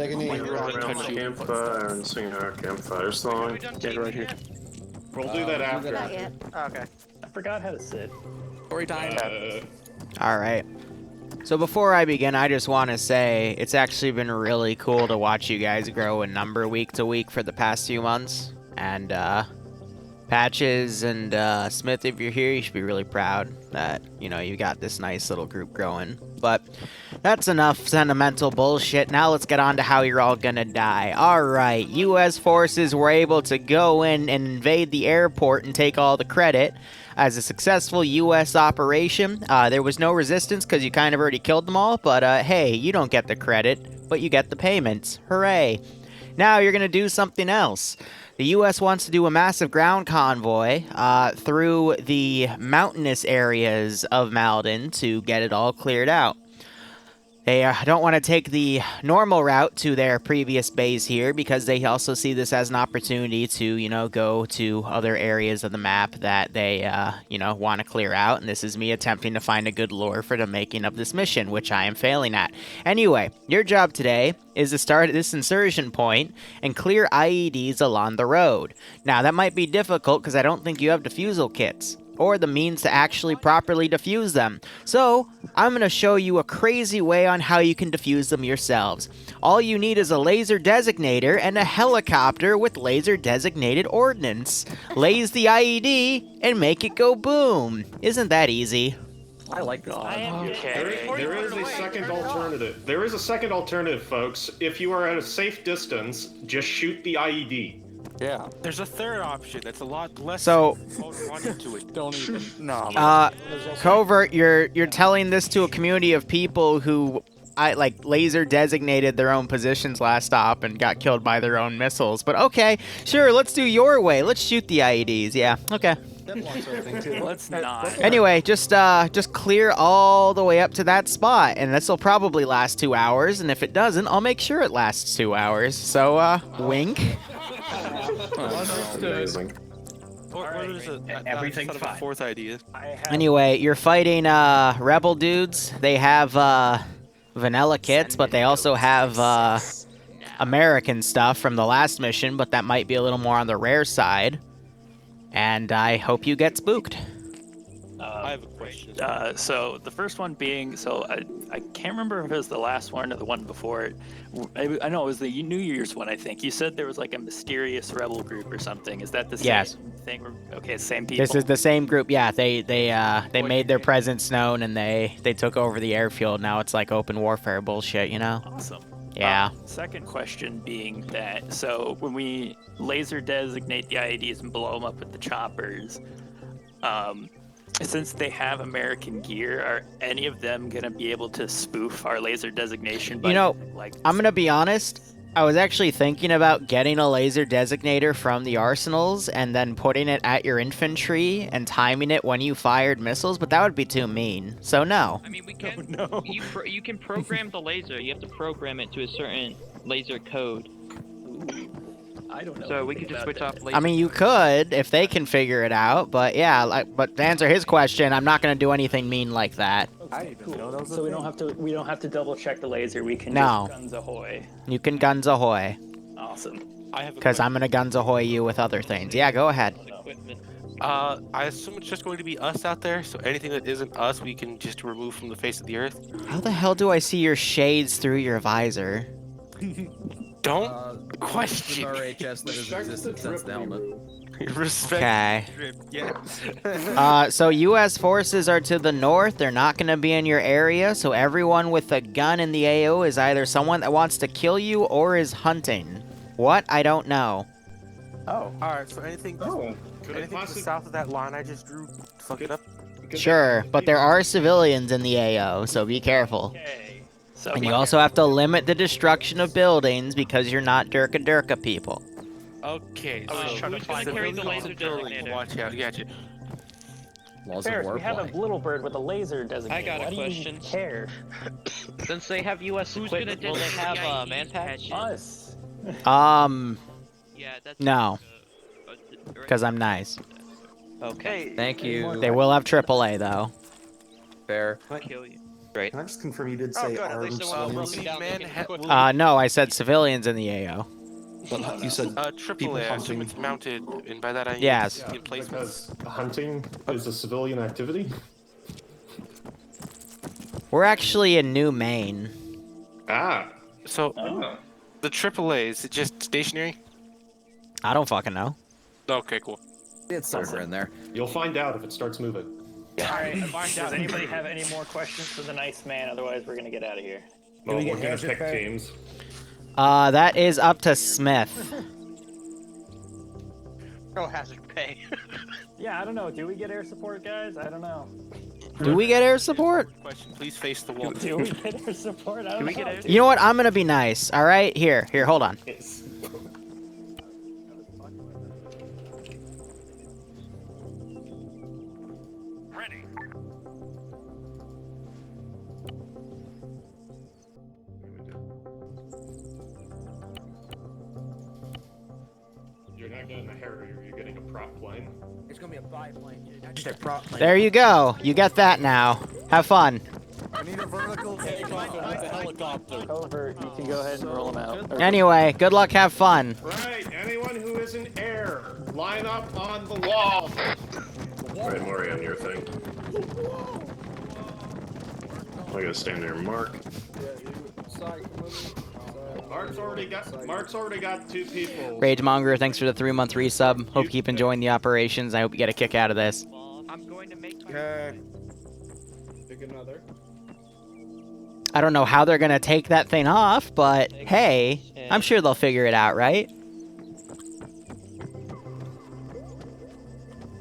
Take an Like, eat. around the campfire and sing our campfire song. Get right here. We'll do that after. Okay. I forgot how to sit. Story time. Alright. So before I begin, I just want to say it's actually been really cool to watch you guys grow in number week to week for the past few months. And, Patches and, Smith, if you're here, you should be really proud that, you know, you got this nice little group growing. But that's enough sentimental bullshit. Now let's get on to how you're all gonna die. Alright, US forces were able to go in and invade the airport and take all the credit. As a successful U.S. operation, there was no resistance because you kind of already killed them all, but hey, you don't get the credit, but you get the payments. Hooray. Now you're going to do something else. The U.S. wants to do a massive ground convoy through the mountainous areas of Malden to get it all cleared out. They don't want to take the normal route to their previous base here because they also see this as an opportunity to, you know, go to other areas of the map that they, you know, want to clear out. And this is me attempting to find a good lure for the making of this mission, which I am failing at. Anyway, your job today is to start at this insertion point and clear IEDs along the road. Now, that might be difficult because I don't think you have defusal kits or the means to actually properly defuse them. So, I'm going to show you a crazy way on how you can defuse them yourselves. All you need is a laser designator and a helicopter with laser designated ordnance. Laze the IED and make it go boom. Isn't that easy? I like this. There is a second alternative. There is a second alternative, folks. If you are at a safe distance, just shoot the IED. Yeah. There's a third option that's a lot less. So, into it. Don't even. No. Covert, you're telling this to a community of people who laser designated their own positions last stop and got killed by their own missiles. But okay, sure, let's do your way. Let's shoot the IEDs. Yeah, okay. Let's not. Anyway, just clear all the way up to that spot, and this will probably last 2 hours. And if it doesn't, I'll make sure it lasts 2 hours. So, wink. Amazing. Everything's fine. Fourth idea. Anyway, you're fighting rebel dudes. They have vanilla kits, but they also have American stuff from the last mission, but that might be a little more on the rare side. And I hope you get spooked. I have a question. So the first one being, I can't remember if it was the last one or the one before it. I know it was the New Year's one, I think. You said there was like a mysterious rebel group or something. Is that the same thing? Okay, same people. This is the same group. Yeah, they made their presence known and they took over the airfield. Now it's like open warfare bullshit, you know? Awesome. Yeah. Second question being that, so when we laser designate the IEDs and blow them up with the choppers, since they have American gear, are any of them going to be able to spoof our laser designation? You know, I'm going to be honest. I was actually thinking about getting a laser designator from the arsenals and then putting it at your infantry and timing it when you fired missiles, but that would be too mean. So no. I mean, we can. No. You can program the laser. You have to program it to a certain laser code. I don't know. So we could just switch off laser. I mean, you could if they can figure it out, but yeah. But to answer his question, I'm not going to do anything mean like that. Cool. So we don't have to double check the laser. We can No. just guns ahoy. You can guns ahoy. Awesome. Because I'm going to guns ahoy you with other things. Yeah, go ahead. I assume it's just going to be us out there, so anything that isn't us, we can just remove from the face of the earth. How the hell do I see your shades through your visor? Don't question. RHS that has existed since the helmet. Respect. Okay. Yeah. So U.S. forces are to the north. They're not going to be in your area. So everyone with a gun in the AO is either someone that wants to kill you or is hunting. What? I don't know. Oh. Alright, so anything to the south of that line I just drew, fuck it up. Sure, but there are civilians in the AO, so be careful. Okay. So And you also have to limit the destruction of buildings because you're not Durka people. Okay, I was so trying to find carry the laser buildings, designator. watch out, gotcha. Laws of Ferris, war we have a apply. little bird with a laser designator. I got a Why question. Do you care? Since they have U.S. equipment, will they have manpacks? Us. Yeah, that's No, because I'm nice. Okay. Thank you. They will have AAA though. Fair. I'll kill you. Right. Can I just confirm you did say good. At armed least it wasn't civilians? broken down. Man, They ha- couldn't- will- No, I said civilians in the AO. But you said people AAA, I assume hunting. it's mounted, and by that I mean Yes. Yeah, in placements. because hunting is a civilian activity. We're actually in New Maine. Ah. So, Oh. the AAA, is it just stationary? I don't fucking know. Okay, cool. It's somewhere in there. You'll find out if it starts moving. All right. Does anybody have any more questions for the nice man? Otherwise, we're gonna get out of here. Well, we we're get gonna hazard pick pay? teams. That is up to Smith. Oh, hazard pay. Yeah, I don't know. Do we get air support, guys? I don't know. Do we get air support? Question, please face the wall. Do we get air support? I don't know. You know what? I'm gonna be nice. All right, here, hold on. Yes. Ready. You're not getting a Harrier, you're getting a prop plane. It's gonna be a biplane, dude. Not just a prop plane. There you go. You get that now. Have fun. I need a vertical takeoff with a helicopter. Over. You can go ahead and roll them out. Or- Anyway, good luck. Have fun. Right, anyone who is in air, line up on the wall. Right, Maury, on your thing. I gotta stand there, Mark. Mark's already got 2 people. Ragemonger, thanks for the 3-month resub. Hope you keep enjoying the operations. I hope you get a kick out of this. I'm going to make Pick another. I don't know how they're gonna take that thing off, but hey, I'm sure they'll figure it out, right?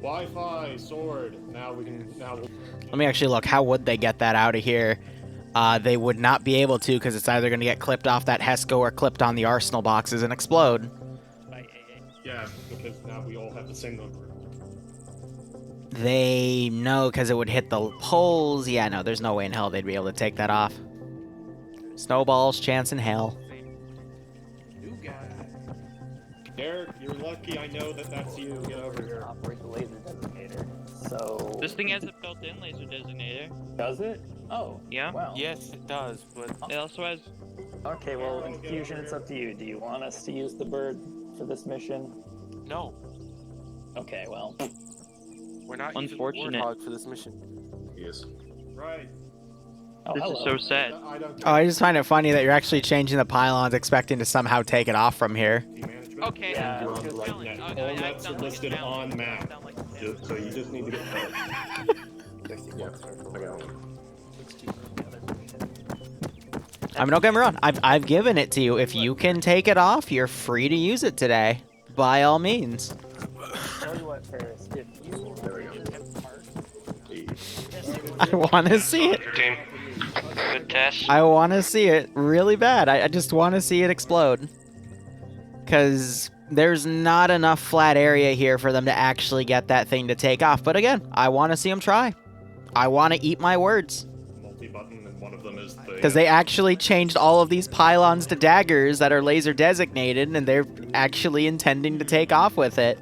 Wi-Fi, sword. Now we can. Let me actually look. How would they get that out of here? They would not be able to because it's either going to get clipped off that HESCO or clipped on the arsenal boxes and explode. Yeah, because now we all have the same number. They know because it would hit the poles. Yeah, no, there's no way in hell they'd be able to take that off. Snowballs, chance in hell. Derek, you're lucky. I know that that's you. Get over here. Operate the laser designator. So. This thing has a built-in laser designator. Does it? Oh. Yeah. Wow. Yes, it does, but It also has. Okay, well, Infusion, it's up to you. Do you want us to use the bird for this mission? no, Okay, well. we're not Unfortunate. using Warthog for this mission. Yes. Right. Oh, This hello. is so sad. I don't. Oh, I just find it funny that you're actually changing the pylons, expecting to somehow take it off from here. Management. Okay. Yeah, You're on just the right challenge. net. Okay, All I nets are sound like a listed challenge. on map. Sound like a challenge. So you just need to get. Yeah, I got one. I mean, don't get me wrong. I've given it to you. If you can take it off, you're free to use it today. By all means. Tell you what, Ferris, if you I want to see it. Team. Good test. I want to see it really bad. I just want to see it explode. Because there's not enough flat area here for them to actually get that thing to take off. But again, I want to see them try. I want to eat my words. Multi-button, and one of them is the. Because they actually changed all of these pylons to daggers that are laser designated, and they're actually intending to take off with it.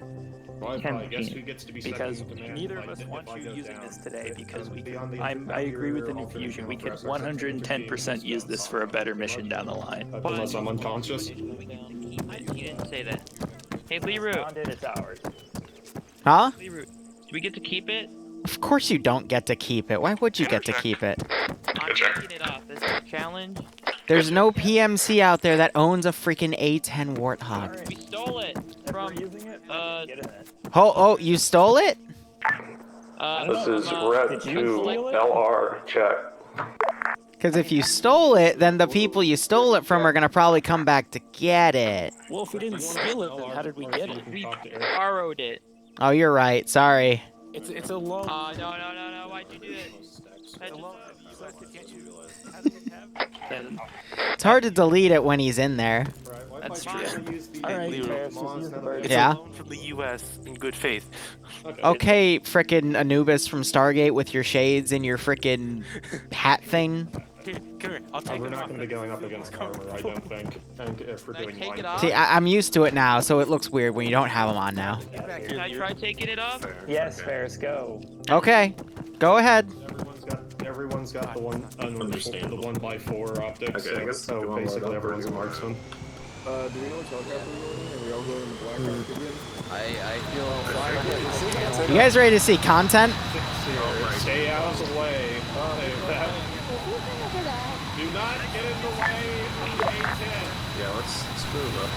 Wi-Fi, guess who gets to be because second in command neither if of us I- if want I you go using down? this today because we Beyond the I agree with the alternate Infusion. We could channel press, 110% use this for a better mission down the line. Unless I'm unconscious. You didn't say that. Hey, Liru. Found it, it's ours. Huh? Liru. Do we get to keep it? Of course you don't get to keep it. Why would you get to keep it? I'm taking it off. This is a challenge. There's no PMC out there that owns a freaking A10 Warthog. We stole it from. using it? Get in it. Oh, you stole it? This is red red did you 2 steal it? LR check. Because if you stole it, then the people you stole it from are going to probably come back to get it. Well, if we didn't steal it, then how did we get it? We borrowed it. Oh, you're right. Sorry. It's a loan. No. Why'd you do that? That's It's hard to delete it when he's in there. That's true. Alright, Liru. Ferris, just use the bird. It's Yeah. a loan from the U.S. in good faith. Okay, frickin' Anubis from Stargate with your shades and your frickin' hat thing. Here, come here. I'll take We're it not off. going to be going up against armor, I don't think. And if we're Can I doing take line it off? See, I'm used to it now, so it looks weird when you don't have them on now. Can I try taking it off? Yes, Ferris, go. Okay, go ahead. everyone's got the one the 1x4 optics. Okay, I guess so basically everyone's a marksman. Do we know which helicopter we're going in? Are we all going in the black rocket again? I feel You guys ready to see content? Stay out of the way. Do not get in the way of the A-10. Yeah, let's move up.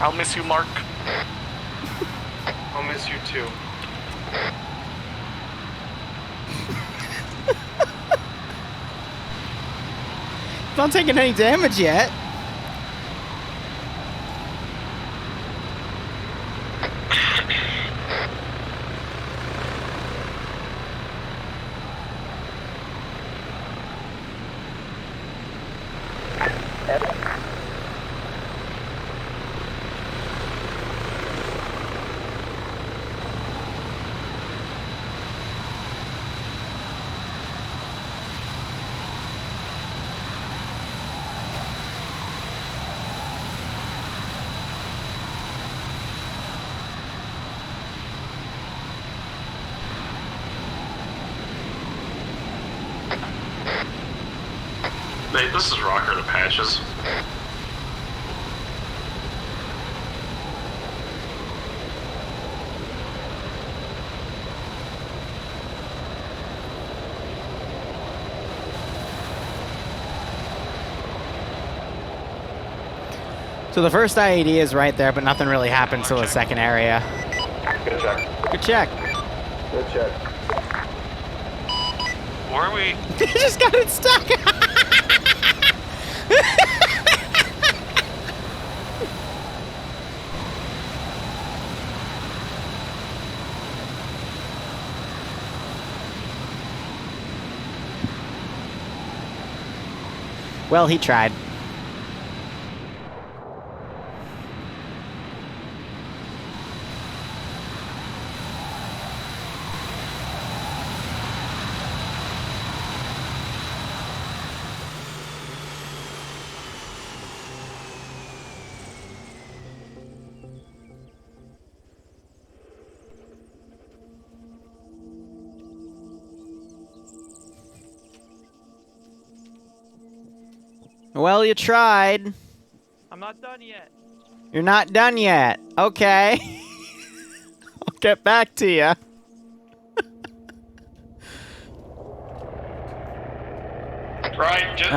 I'll miss you, Mark. I'll miss you too. Not taking any damage yet. Nate, this is Rocker to Patches. So the first IED is right there, but nothing really happened till the second area. Good check. Good check. Good check. Where are we? You just got it stuck. Well, he tried. Well, you tried. I'm not done yet. You're not done yet. Okay. I'll get back to you. Right, just Oh.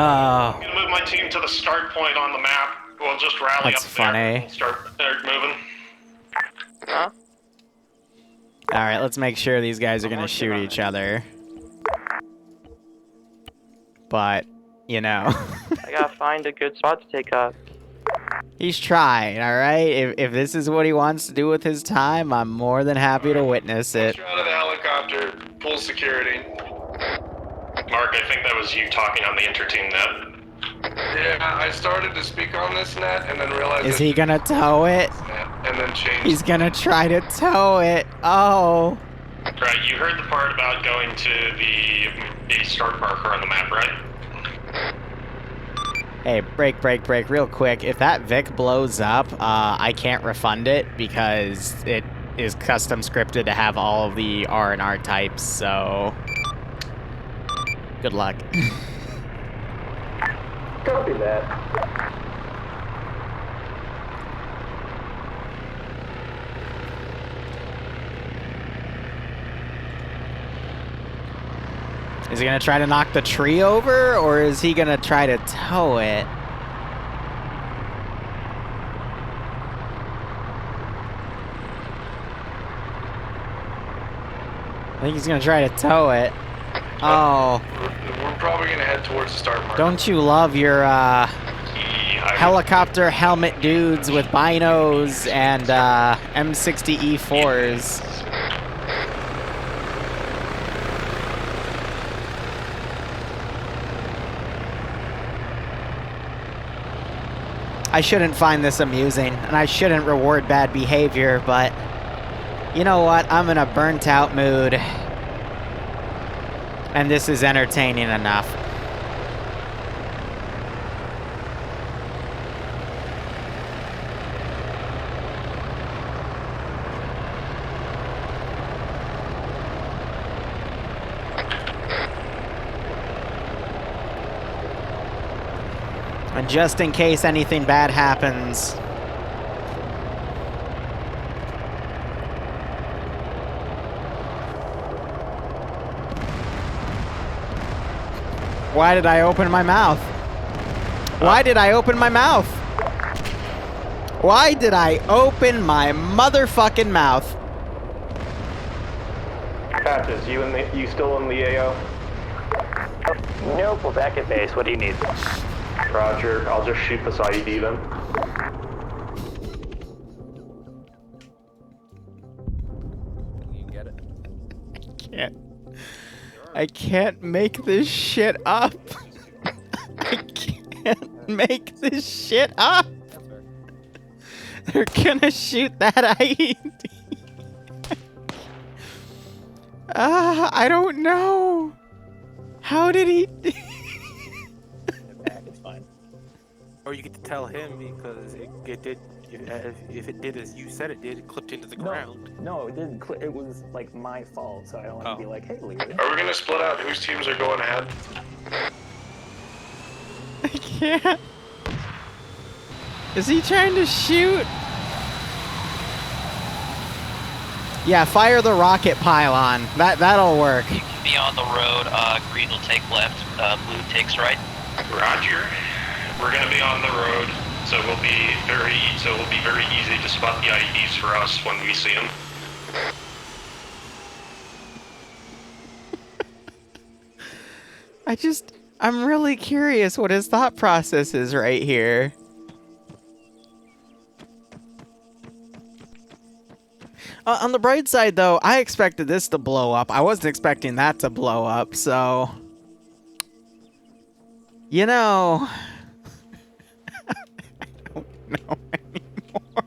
I'm gonna move my team to the start point on the map. We'll just rally That's up funny. there and start moving. Huh? All right, let's make sure these guys are going to shoot each other. But, you know. I gotta find a good spot to take up. He's trying, all right? If this is what he wants to do with his time, I'm more than happy to witness it. You're out of the helicopter, full security. Mark, I think that was you talking on the interteam net. Yeah, I started to speak on this net and then realized... Is he going to tow it? And then changed... He's going to try to tow it. Oh. Right, you heard the part about going to the start marker on the map, right? Hey, break, real quick. If that Vic blows up, I can't refund it because it is custom scripted to have all of the R&R types, so... Good luck. Copy that. Is he gonna try to knock the tree over, or is he gonna try to tow it? I think he's gonna try to tow it. Oh. We're probably gonna head towards the start marker. Don't you love your helicopter helmet dudes with binos and M60 E4s? I shouldn't find this amusing, and I shouldn't reward bad behavior, but you know what? I'm in a burnt out mood, and this is entertaining enough. And just in case anything bad happens, why did I open my mouth? Why did I open my mouth? Why did I open my motherfucking mouth? Patches, you still in the AO? Nope, we're back at base. What do you need? Roger, I'll just shoot this IED then. You get it. I can't make this shit up. I can't make this shit up. They're gonna shoot that IED. I don't know. How did he? It's fine. Or you get to tell him because it did. If it did as you said it did, it clipped into the ground. No, it didn't. It was like my fault, so I don't want to be like, "Hey, Liru." Are we gonna split out whose teams are going ahead? I can't. Is he trying to shoot? Yeah, fire the rocket pylon. That'll work. You can be on the road. Green will take left. Blue takes right. Roger. We're gonna be on the road, so it will be very easy to spot the IEDs for us when we see them. I'm really curious what his thought process is right here. On the bright side, though, I expected this to blow up. I wasn't expecting that to blow up, so... You know... I don't know anymore.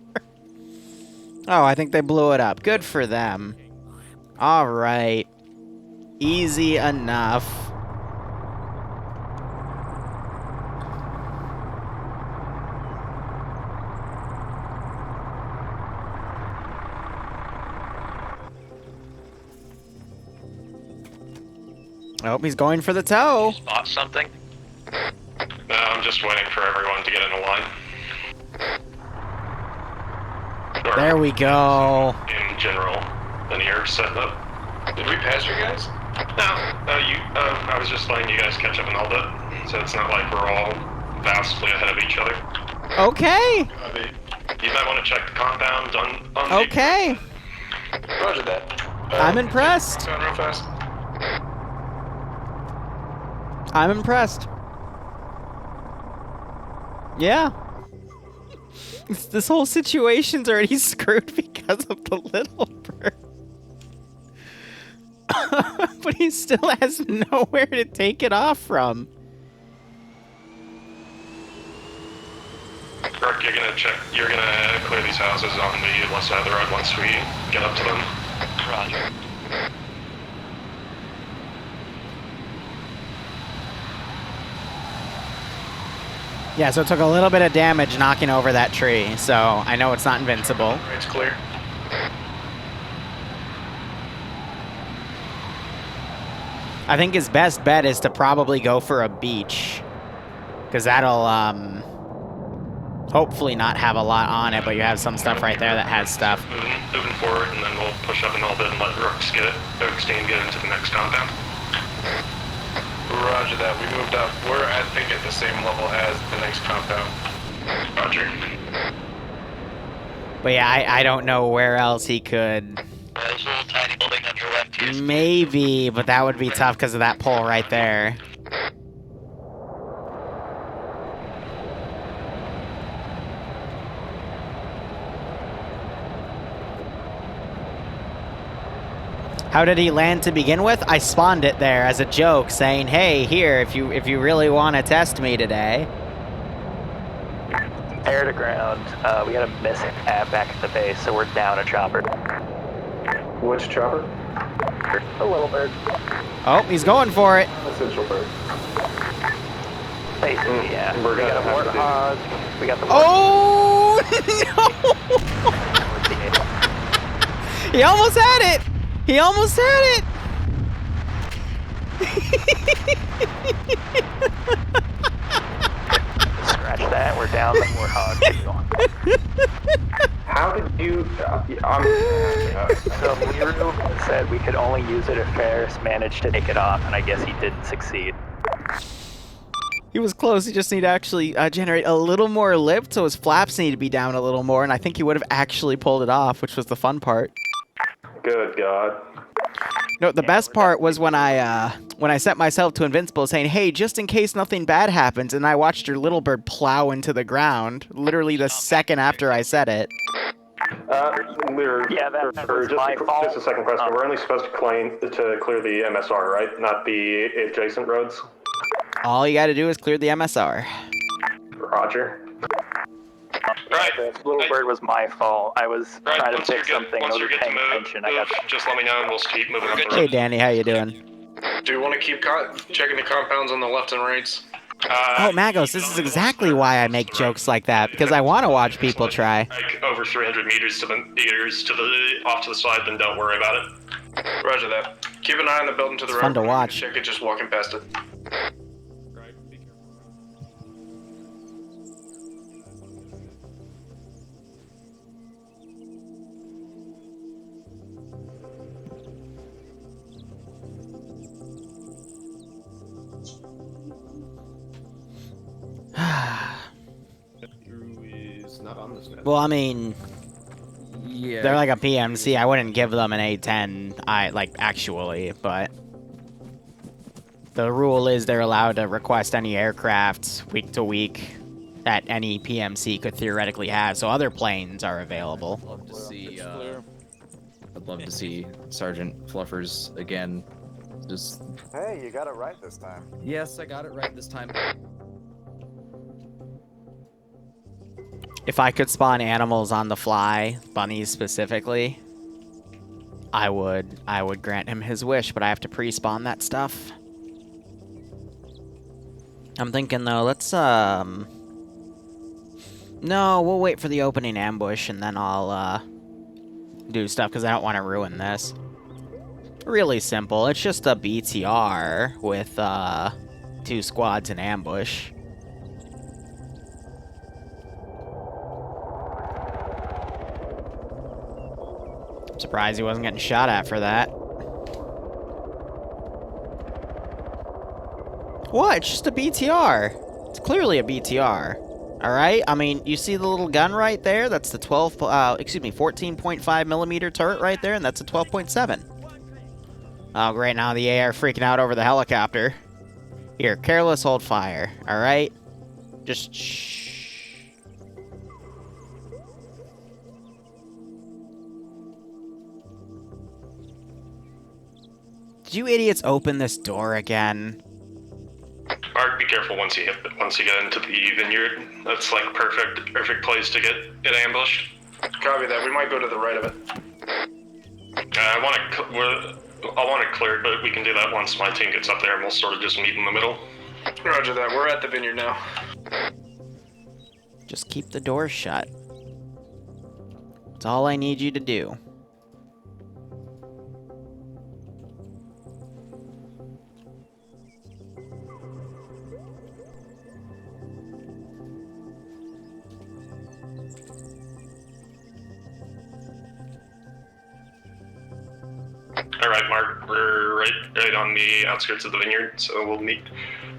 Oh, I think they blew it up. Good for them. Alright. Easy enough. Oh, he's going for the toe. Spot something? No, I'm just waiting for everyone to get in a line. There we go. In general, linear setup. Did we pass you guys? No, I was just letting you guys catch up in all that, so it's not like we're all vastly ahead of each other. Okay. You might want to check the compound on Okay. Roger that. I'm impressed. Going real fast. I'm impressed. Yeah. This whole situation's already screwed because of the little bird. But he still has nowhere to take it off from. Kirk, you're gonna clear these houses on the left side of the road once we get up to them. Roger. Yeah, so it took a little bit of damage knocking over that tree, so I know it's not invincible. It's clear. I think his best bet is to probably go for a beach, because that'll hopefully not have a lot on it, but you have some stuff right there that has stuff. Moving forward, and then we'll push up a little bit and let Rooks get into the next compound. Roger that. We moved up. We're, I think, at the same level as the next compound. Roger. But yeah, I don't know where else he could. There's a little tiny building on your left here. Maybe, but that would be tough because of that pole right there. How did he land to begin with? I spawned it there as a joke, saying, "Hey, here, if you really want to test me today." air to ground. We got a mishap back at the base, so we're down a chopper. Which chopper? A little bird. Oh, he's going for it. Essential bird. Basically, yeah. We're We got a gonna have to warthog. We got the Oh! No! He almost had it! He almost had it! Scratch that, we're down the warthog. How did you... So Liru said we could only use it if Ferris managed to take it off, and I guess he didn't succeed. He was close. He just need to actually generate a little more lift, so his flaps need to be down a little more, and I think he would have actually pulled it off, which was the fun part. Good God. No, the best part was when I set myself to invincible, saying, "Hey, just in case nothing bad happens," and I watched your little bird plow into the ground, literally the second after I said it. Liru, Yeah, that was my fault. just a second question. We're only supposed to clear the MSR, right? Not the adjacent roads? All you gotta do is clear the MSR. Roger. Right. Little bird was my fault. I was trying to fix something. Once I you're wasn't good to paying move, attention. I got just let me know and we'll keep moving up the road. Hey, Danny, how you doing? Do you want to keep checking the compounds on the left and rights? Oh, Magos, this is exactly why I make jokes like that, because I want to watch people try. Like over 300 meters off to the side, then don't worry about it. Roger that. Keep an eye on the building to the It's right. fun to watch. Check it just walking past it. Well, I mean, Yeah. they're like a PMC. I wouldn't give them an A10, actually, but the rule is they're allowed to request any aircraft week to week that any PMC could theoretically have, so other planes are available. I'd love to see Sergeant Fluffers again. Just. Hey, you got it right this time. Yes, I got it right this time. If I could spawn animals on the fly, bunnies specifically, I would grant him his wish, but I have to pre-spawn that stuff. I'm thinking though, let's no, we'll wait for the opening ambush and then I'll do stuff because I don't want to ruin this. Really simple. It's just a BTR with 2 squads in ambush. Surprised he wasn't getting shot at for that. What? It's just a BTR. It's clearly a BTR. Alright? I mean, you see the little gun right there? That's the 14.5 millimeter turret right there, and that's a 12.7. Oh, great. Now the AR freaking out over the helicopter. Here, careless hold fire. Alright? Just shh. Did you idiots open this door again? Mark, be careful once you get into the vineyard. That's like perfect place to get ambushed. Copy that. We might go to the right of it. I want it cleared, but we can do that once my team gets up there, and we'll sort of just meet in the middle. Roger that. We're at the vineyard now. Just keep the door shut. That's all I need you to do. Alright, Mark, we're right on the outskirts of the vineyard, so we'll meet.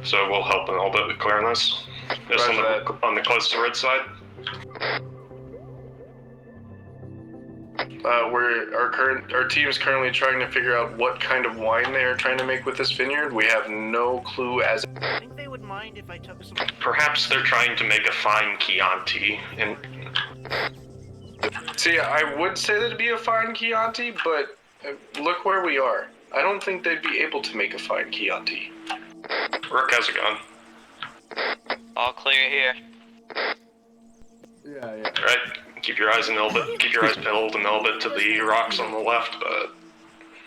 So we'll help a little bit with clearing this. Just on the close to red side. Our team is currently trying to figure out what kind of wine they are trying to make with this vineyard. We have no clue as. I think they would mind if I took some. Perhaps they're trying to make a fine Chianti. And see, I would say that'd be a fine Chianti, but look where we are. I don't think they'd be able to make a fine Chianti. Rook has a gun. All clear here. Alright, keep your eyes peeled a little bit to the rocks on the left, but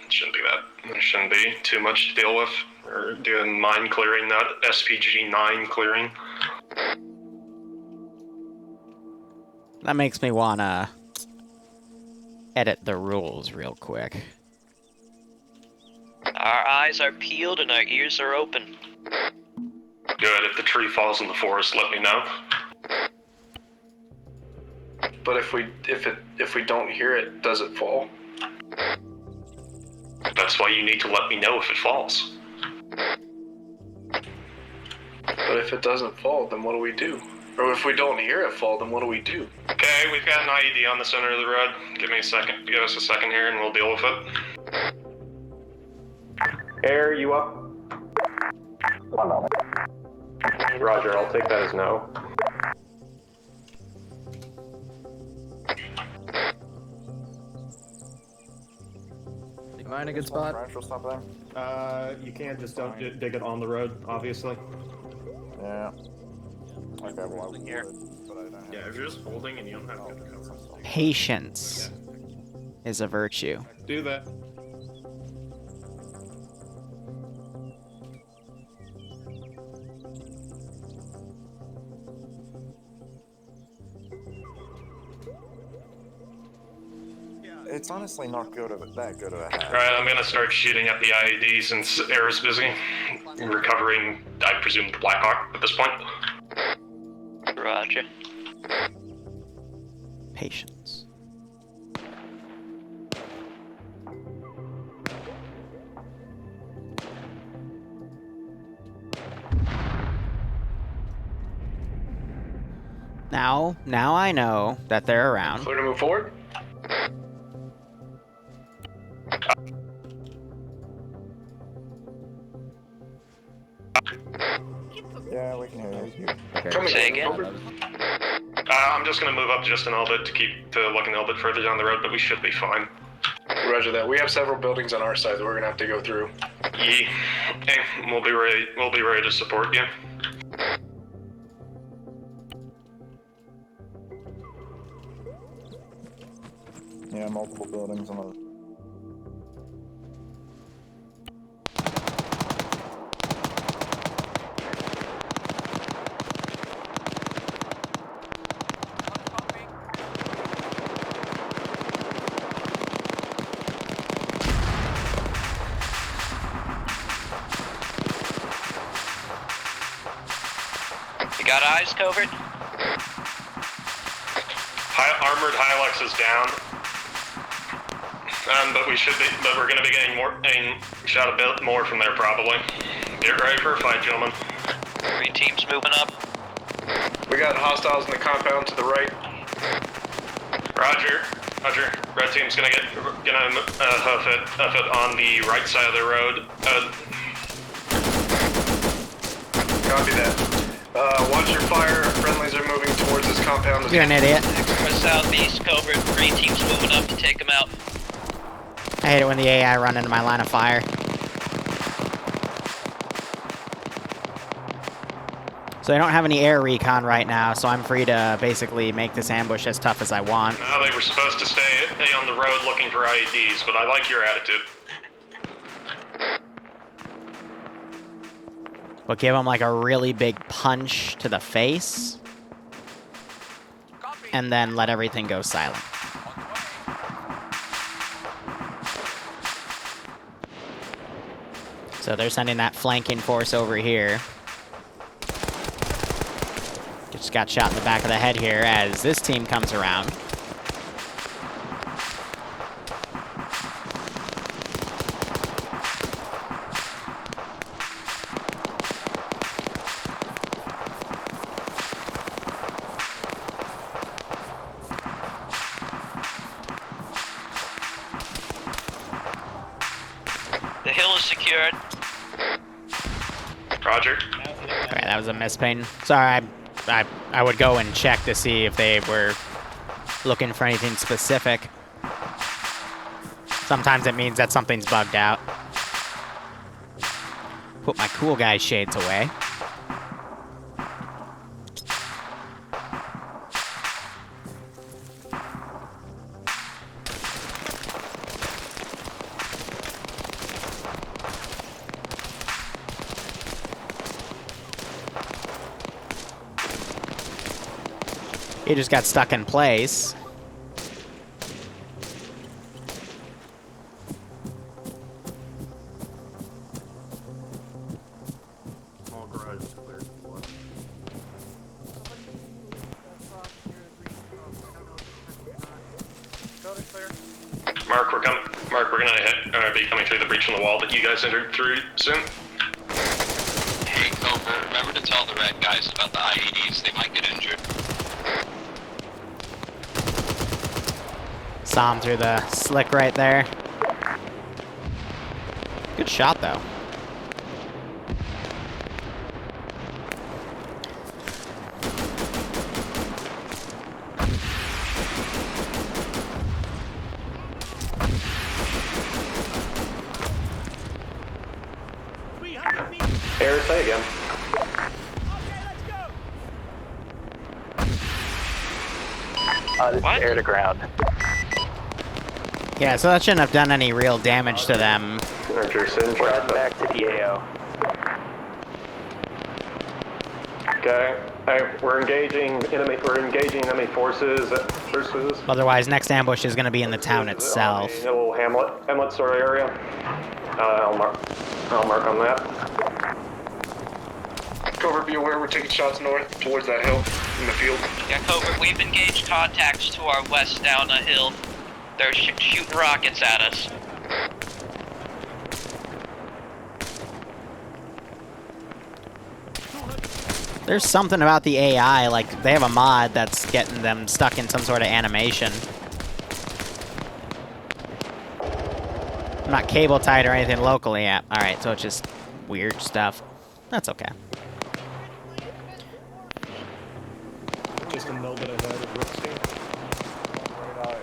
it shouldn't be that. There shouldn't be too much to deal with. We're doing mine clearing, not SPG 9 clearing. That makes me wanna edit the rules real quick. Our eyes are peeled and our ears are open. Good, if the tree falls in the forest, let me know. But if we don't hear it, does it fall? That's why you need to let me know if it falls. But if it doesn't fall, then what do we do? Or if we don't hear it fall, then what do we do? Okay, we've got an IED on the center of the road. Give us a second here and we'll deal with it. Air, you up? Roger, I'll take that as no. Find a good spot. You can't just don't dig it on the road, obviously. Yeah. Okay, well, here. Yeah, if you're just holding and you don't have good cover. Patience is a virtue. Do that. It's honestly not that good of a hack. Alright, I'm gonna start shooting at the IED since Air is busy. Recovering, I presume, the Blackhawk at this point. Roger. Patience. Now I know that they're around. Clear to move forward? Yeah, we can hear you. Okay. Say again? I'm just gonna move up just a little bit to look a little bit further down the road, but we should be fine. Roger that. We have several buildings on our side that we're gonna have to go through. Yee. Okay, we'll be ready to support you. Yeah, multiple buildings on the... You got eyes covered? Armored Hilux is down. But we're gonna be getting shot a bit more from there probably. Get ready for a fight, gentlemen. 3 teams moving up. We got hostiles in the compound to the right. Roger. Red team's gonna hoof it on the right side of the road. Copy that. Watch your fire. Friendlies are moving towards this compound. You're an idiot. Extra southeast covered. 3 teams moving up to take them out. I hate it when the AI run into my line of fire. So I don't have any air recon right now, so I'm free to basically make this ambush as tough as I want. No, they were supposed to stay on the road looking for IEDs, but I like your attitude. But give them like a really big punch to the face. And then let everything go silent. So they're sending that flanking force over here. Just got shot in the back of the head here as this team comes around. The hill is secured. Roger. Okay, that was a misping. Sorry, I would go and check to see if they were looking for anything specific. Sometimes it means that something's bugged out. Put my cool guy shades away. He just got stuck in place. Small garage is cleared. Mark, we're coming. Mark, we're gonna be coming through the breach in the wall that you guys entered through soon. Hey, Cobra, remember to tell the red guys about the IEDs. They might get injured. Saw him through the slick right there. Good shot, though. Air, say again. This is air to ground. Yeah, so that shouldn't have done any real damage to them. Back to DAO. Okay. Hey, we're engaging enemy forces. Otherwise, next ambush is going to be in the town itself. A little hamlet sort of area. I'll mark on that. Covert, be aware we're taking shots north towards that hill in the field. Yeah, Cobra, we've engaged contacts to our west down a hill. They're shooting rockets at us. There's something about the AI, like, they have a mod that's getting them stuck in some sort of animation. I'm not cable tied or anything locally yet. Alright, so it's just weird stuff. That's okay. Just a little bit ahead of Brookstein.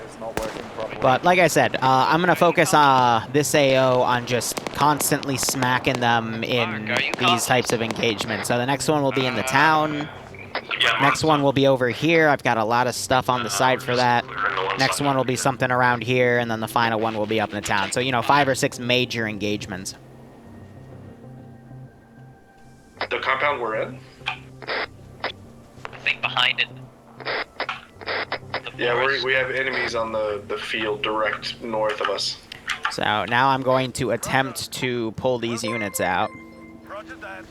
It's not working properly. But like I said, I'm going to focus this AO on just constantly smacking them in these types of engagements. So the next one will be in the town. Next one will be over here. I've got a lot of stuff on the side for that. Next one will be something around here, and then the final one will be up in the town. So, you know, 5 or 6 major engagements. The compound we're in? I think behind it. Yeah, we have enemies on the field direct north of us. So now I'm going to attempt to pull these units out. Roger that.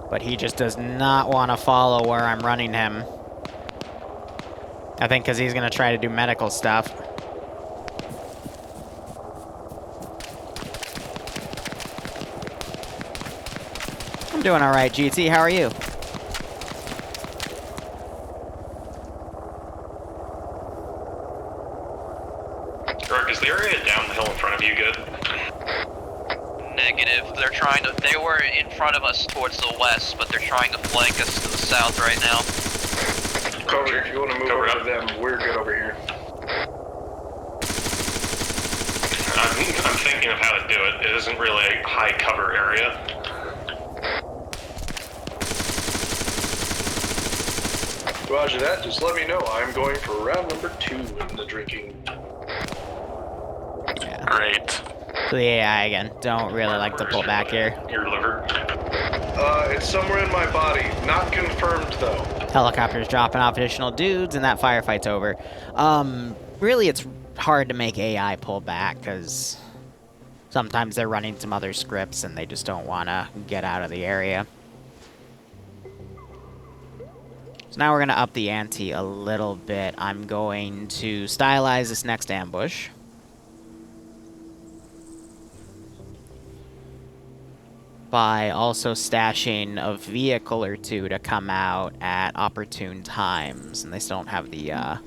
But he just does not want to follow where I'm running him. I think because he's going to try to do medical stuff. I'm doing all right, GT. How are you? Greg, is the area down the hill in front of you good? Negative. They were in front of us towards the west, but they're trying to flank us to the south right now. Cover, if you want to move over to them, we're good over here. I'm thinking of how to do it. It isn't really a high cover area. Roger that, just let me know. I'm going for round number 2 in the drinking. Yeah. Great. So the AI again. Don't really like to pull back here. Your liver? It's somewhere in my body. Not confirmed, though. Helicopters dropping off additional dudes, and that firefight's over. Really, it's hard to make AI pull back, because sometimes they're running some other scripts, and they just don't want to get out of the area. So now we're going to up the ante a little bit. I'm going to stylize this next ambush. By also stashing a vehicle or two to come out at opportune times. And they still don't have the,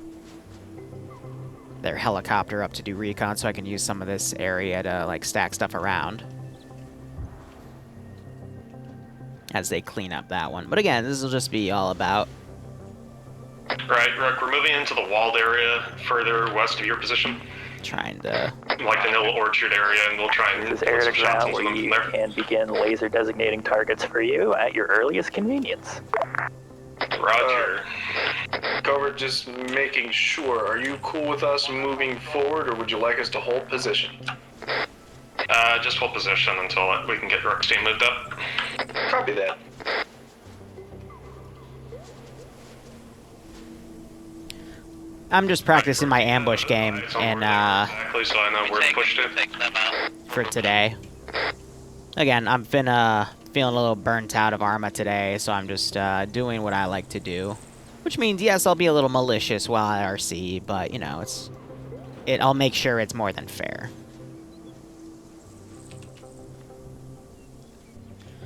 their helicopter up to do recon, so I can use some of this area to, like, stack stuff around. As they clean up that one. But again, this will just be all about... Right, Rick, we're moving into the walled area further west of your position. Trying to like Vanilla Orchard area, and we'll try and This is put air to some shots ground into where them you from there. can begin laser designating targets for you at your earliest convenience. Roger. Covert, just making sure. Are you cool with us moving forward, or would you like us to hold position? Just hold position until we can get Rook's team moved up. Copy that. I'm just practicing my ambush game and Exactly, so I know where to push to. for today. Again, I'm feeling a little burnt out of Arma today, so I'm just doing what I like to do. Which means, yes, I'll be a little malicious while at RC, but, you know, I'll make sure it's more than fair.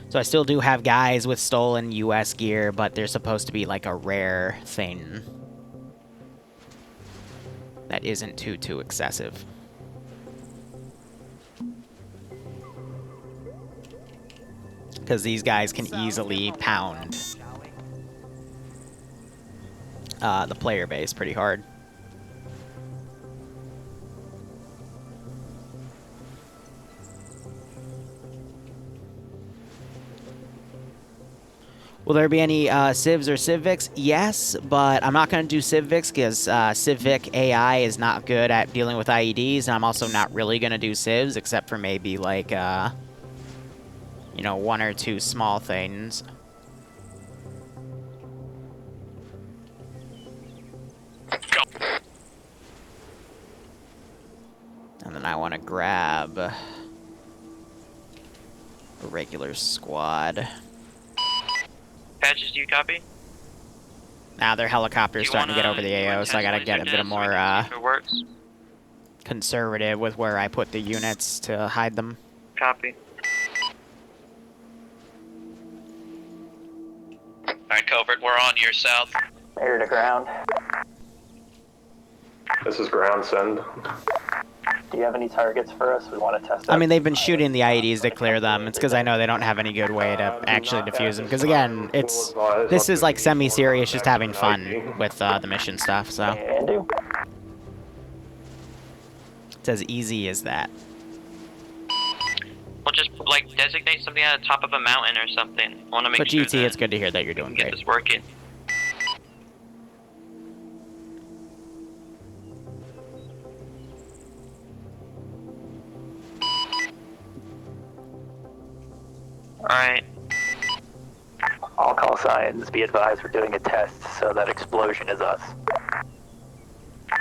So I still do have guys with stolen US gear, but they're supposed to be like a rare thing that isn't too excessive. Because these guys can easily pound the player base pretty hard. Will there be any Civs or Civics? Yes, but I'm not going to do Civics because Civic AI is not good at dealing with IEDs, and I'm also not really going to do Civs except for maybe like, you know, 1 or 2 small things. And then I want to grab a regular squad. Patches, do you copy? Now their helicopter's starting to get over the AO, so I gotta get a bit more conservative with where I put the units to hide them. Copy. Alright, Covert, we're on your south. Air to ground. This is ground send. Do you have any targets for us? We want to test. I mean, they've been shooting the IEDs to clear them. It's because I know they don't have any good way to actually defuse them. Because again, this is like semi-serious, just having fun with the mission stuff. So it's as easy as that. We'll just like designate something at the top of a mountain or something. I want to make But sure GT, it's good to hear that you're doing get great. this working. Alright. All call signs, be advised we're doing a test, so that explosion is us.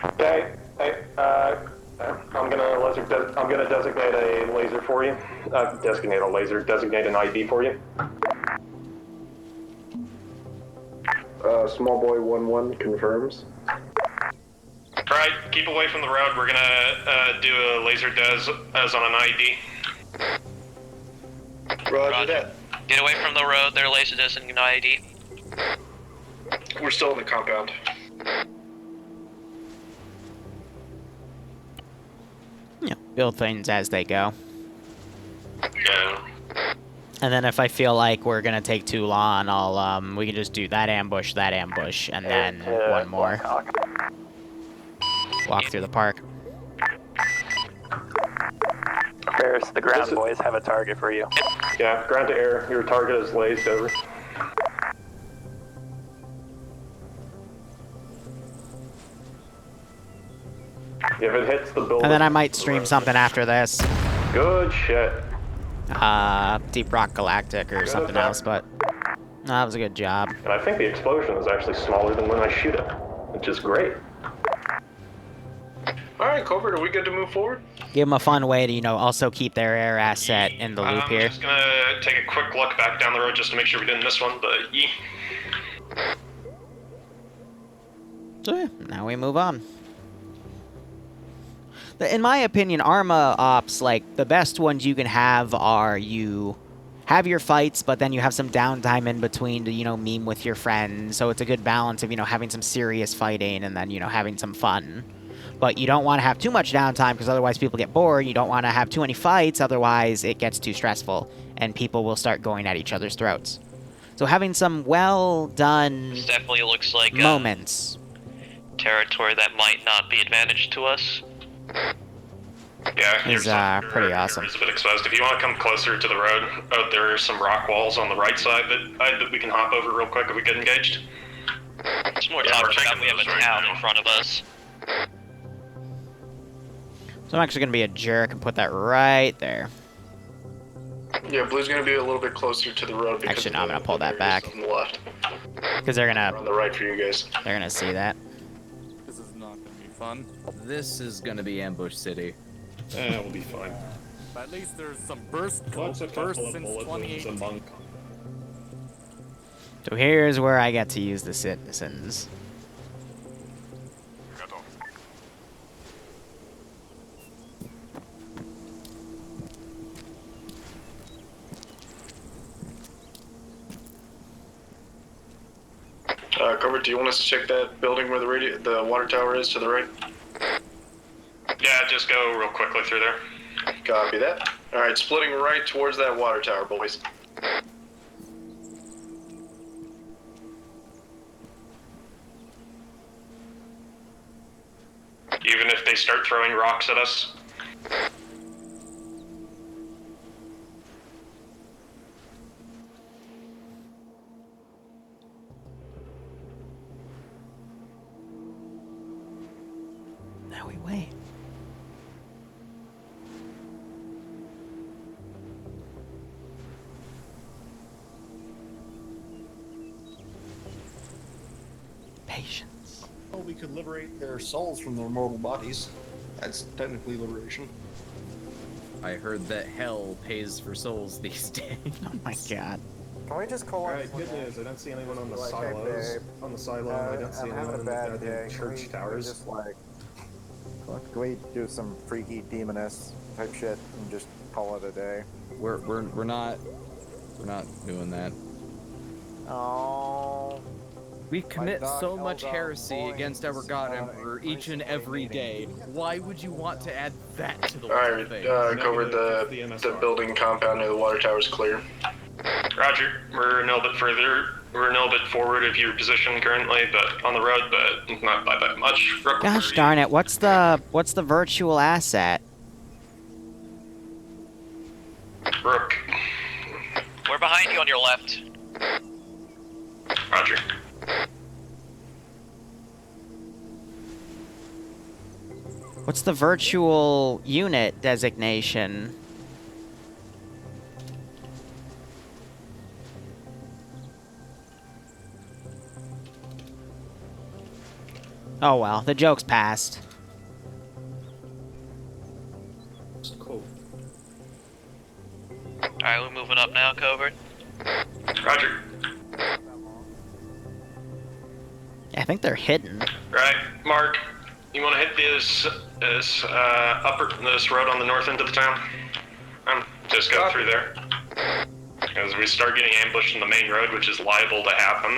Okay, I'm gonna designate a laser for you. Designate an ID for you. Small boy 1-1 confirms. Alright, keep away from the road. We're gonna do a laser des as on an ID. Roger that. Get away from the road, their laser doesn't get ID. We're still in the compound. Yeah, build things as they go. Yeah. And then if I feel like we're gonna take too long, we can just do that ambush, and then one more. Walk through the park. Ferris, the ground boys have a target for you. Yeah, ground to air. Your target is lased over. If it hits the building... And then I might stream something after this. Good shit. Deep Rock Galactic or something else, but that was a good job. And I think the explosion is actually smaller than when I shoot it, which is great. Alright, Covert, are we good to move forward? Give them a fun way to, you know, also keep their air asset in the loop here. I'm just gonna take a quick look back down the road just to make sure we didn't miss one, but yeah. So yeah, now we move on. In my opinion, Arma ops, like, the best ones you can have are you have your fights, but then you have some downtime in between to, you know, meme with your friends. So it's a good balance of, you know, having some serious fighting and then, you know, having some fun. But you don't want to have too much downtime because otherwise people get bored. You don't want to have too many fights, otherwise it gets too stressful and people will start going at each other's throats. So having some well-done This definitely looks like moments. territory that might not be advantage to us. Yeah, is pretty awesome. It's a bit exposed. If you want to come closer to the road, there are some rock walls on the right side that we can hop over real quick if we get engaged. It's more talking about we have a town in front of us. So I'm actually gonna be a jerk and put that right there. Yeah, Blue's gonna be a little bit closer to the road. Because actually, no, I'm gonna pull that back. On the left. Because they're gonna. On the right for you guys. They're gonna see that. This is not gonna be fun. This is gonna be Ambush City. We'll be fine. But at least there's some burst What's a burst couple of since bullet wounds 2018. a monk? So here's where I get to use the citizens. Cover, do you want us to check that building where the water tower is to the right? Yeah, just go real quickly through there. Copy that. Alright, splitting right towards that water tower, boys. Even if they start throwing rocks at us. Now we wait. Patience. Well, we could liberate their souls from their mortal bodies. That's technically liberation. I heard that hell pays for souls these days. Oh my god. Can we just call Alright, good news. I don't see anyone on the Like, hey, silos. babe, On the silo, I don't see I'm anyone having a in bad the day. church towers. Just like, can we do some freaky demoness type shit and just call it a day? We're not doing that. Oh. We commit dog so held much up heresy against our God Emperor each and every day. Why would you want to add that to the Alright, thing? Cover, the building compound near the water tower is clear. Roger, we're a little bit further. We're a little bit forward of your position currently, but on the road, but not by that much. Gosh darn it! What's the virtual asset? Rook. We're behind you on your left. Roger. What's the virtual unit designation? Oh well, the joke's passed. Cool. Alright, we're moving up now, Covert. Roger. I think they're hidden. Right, Mark. You want to hit this road on the north end of the town? Just go through there. As we start getting ambushed in the main road, which is liable to happen.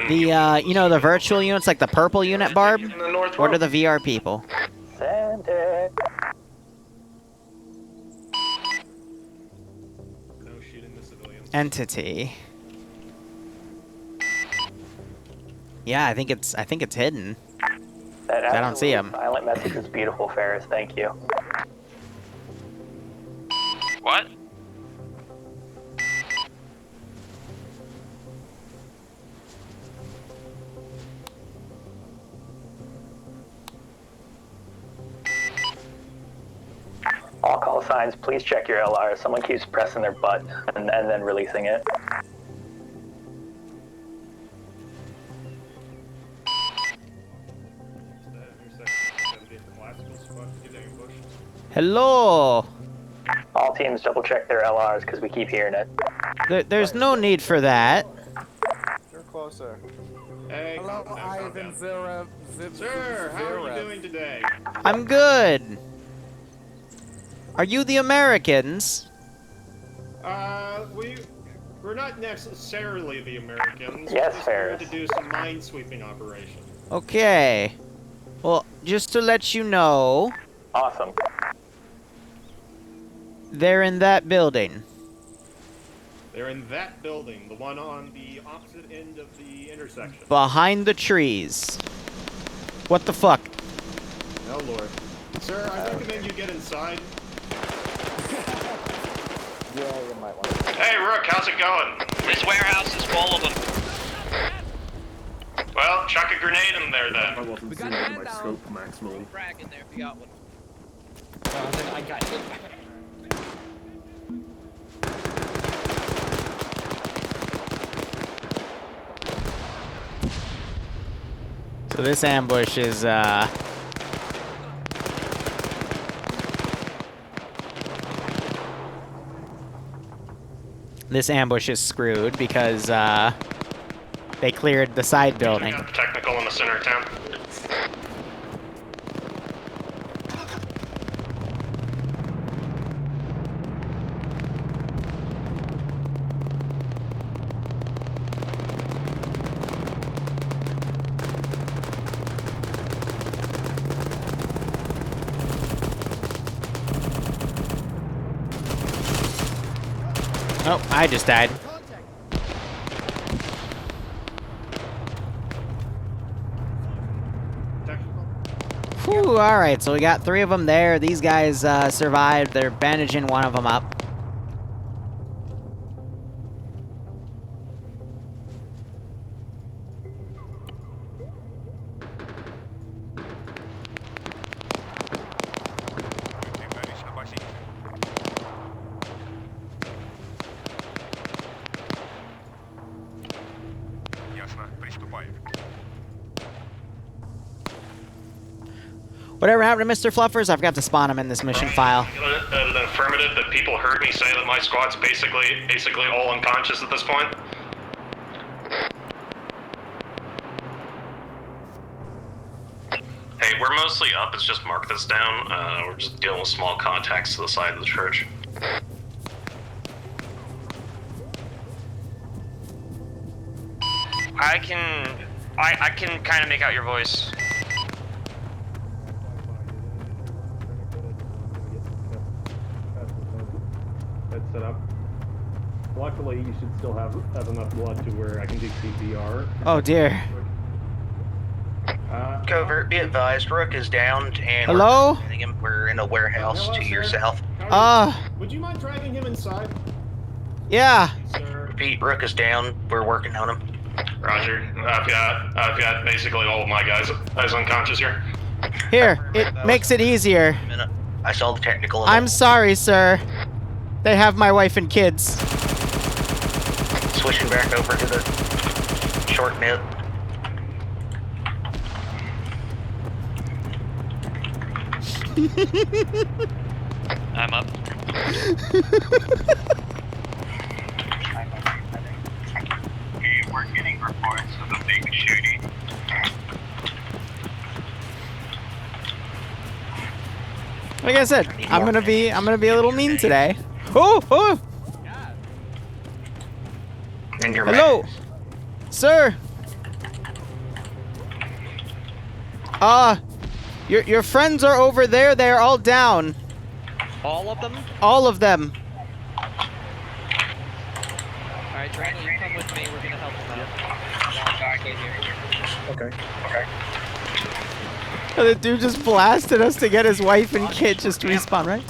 The you know, the virtual units, like the purple unit, Barb. What are the VR people? No shooting the civilians. Entity. Yeah, I think it's hidden. I don't see him. Silent message is beautiful, Ferris. Thank you. What? All call signs, please check your LR. Someone keeps pressing their butt and then releasing it. Hello. All teams double check their LRs because we keep hearing it. There's no need for that. You're closer. Hey, Hello, Ivan Zera. Sir, how are you doing today? I'm good. Are you the Americans? We're not necessarily the Americans. Yes, we're just Ferris. here to do some minesweeping operation. Okay. Well, just to let you know, Awesome. they're in that building. They're in that building, the one on the opposite end of the intersection. Behind the trees. What the fuck? Oh lord. Sir, I recommend you get inside. Yeah, you might want to. Hey, Rook, how's it going? This warehouse is full of them. Well, chuck a grenade in there then. I wasn't seeing my scope maximally. Frag in there if you got one. I got hit. So this ambush is, this ambush is screwed because, they cleared the side building. Technical in the center of town. Oh, I just died. Whew, alright, so we got 3 of them there. These guys survived. They're bandaging one of them up. Whatever happened to Mr. Fluffers? I've got to spawn him in this mission file. An affirmative that people heard me say that my squad's basically all unconscious at this point. Hey, we're mostly up. It's just mark this down. We're just dealing with small contacts to the side of the church. I can kind of make out your voice. That's set up. Luckily, you should still have enough blood to where I can do CPR. Oh dear. Covert, be advised, Rook is down and Hello? we're in a warehouse to your south. Would you mind dragging him inside? Yeah. Repeat, Rook is down. We're working on him. Roger. I've got basically all of my guys unconscious here. Here, it makes it easier. I saw the technical. I'm sorry, sir. They have my wife and kids. Switching back over to the short net. I'm up. We're getting reports of a big shooting. Like I said, I'm gonna be a little mean today. Oh! Hello, sir. Your friends are over there. They are all down. All of them? All of them. Alright, Randall, you come with me. We're gonna help them out. Okay. Oh, the dude just blasted us to get his wife and kid just to respawn, right?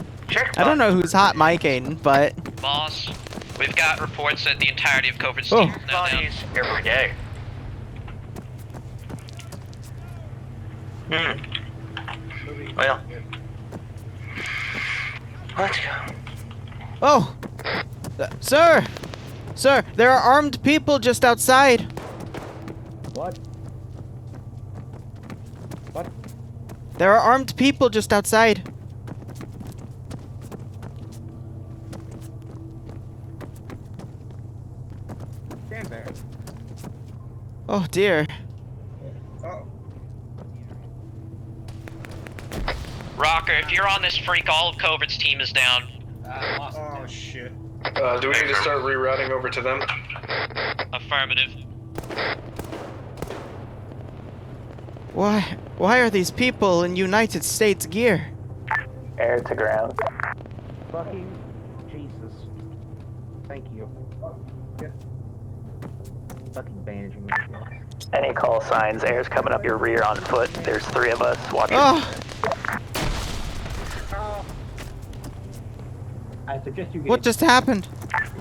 I don't know who's hot micing, but... Boss, we've got reports that the entirety of Covert's team is now down. Every day. Well, let's go. Oh! Sir! Sir, there are armed people just outside. What? What? There are armed people just outside. Stand there. Oh dear. Rocker, if you're on this freak, all of Covert's team is down. Oh shit. Do we need to start rerouting over to them? Affirmative. Why are these people in United States gear? Air to ground. Fucking Jesus. Thank you. Yeah. Fucking bandaging me. Any call signs, air's coming up your rear on foot. There's 3 of us. Watch. What just happened?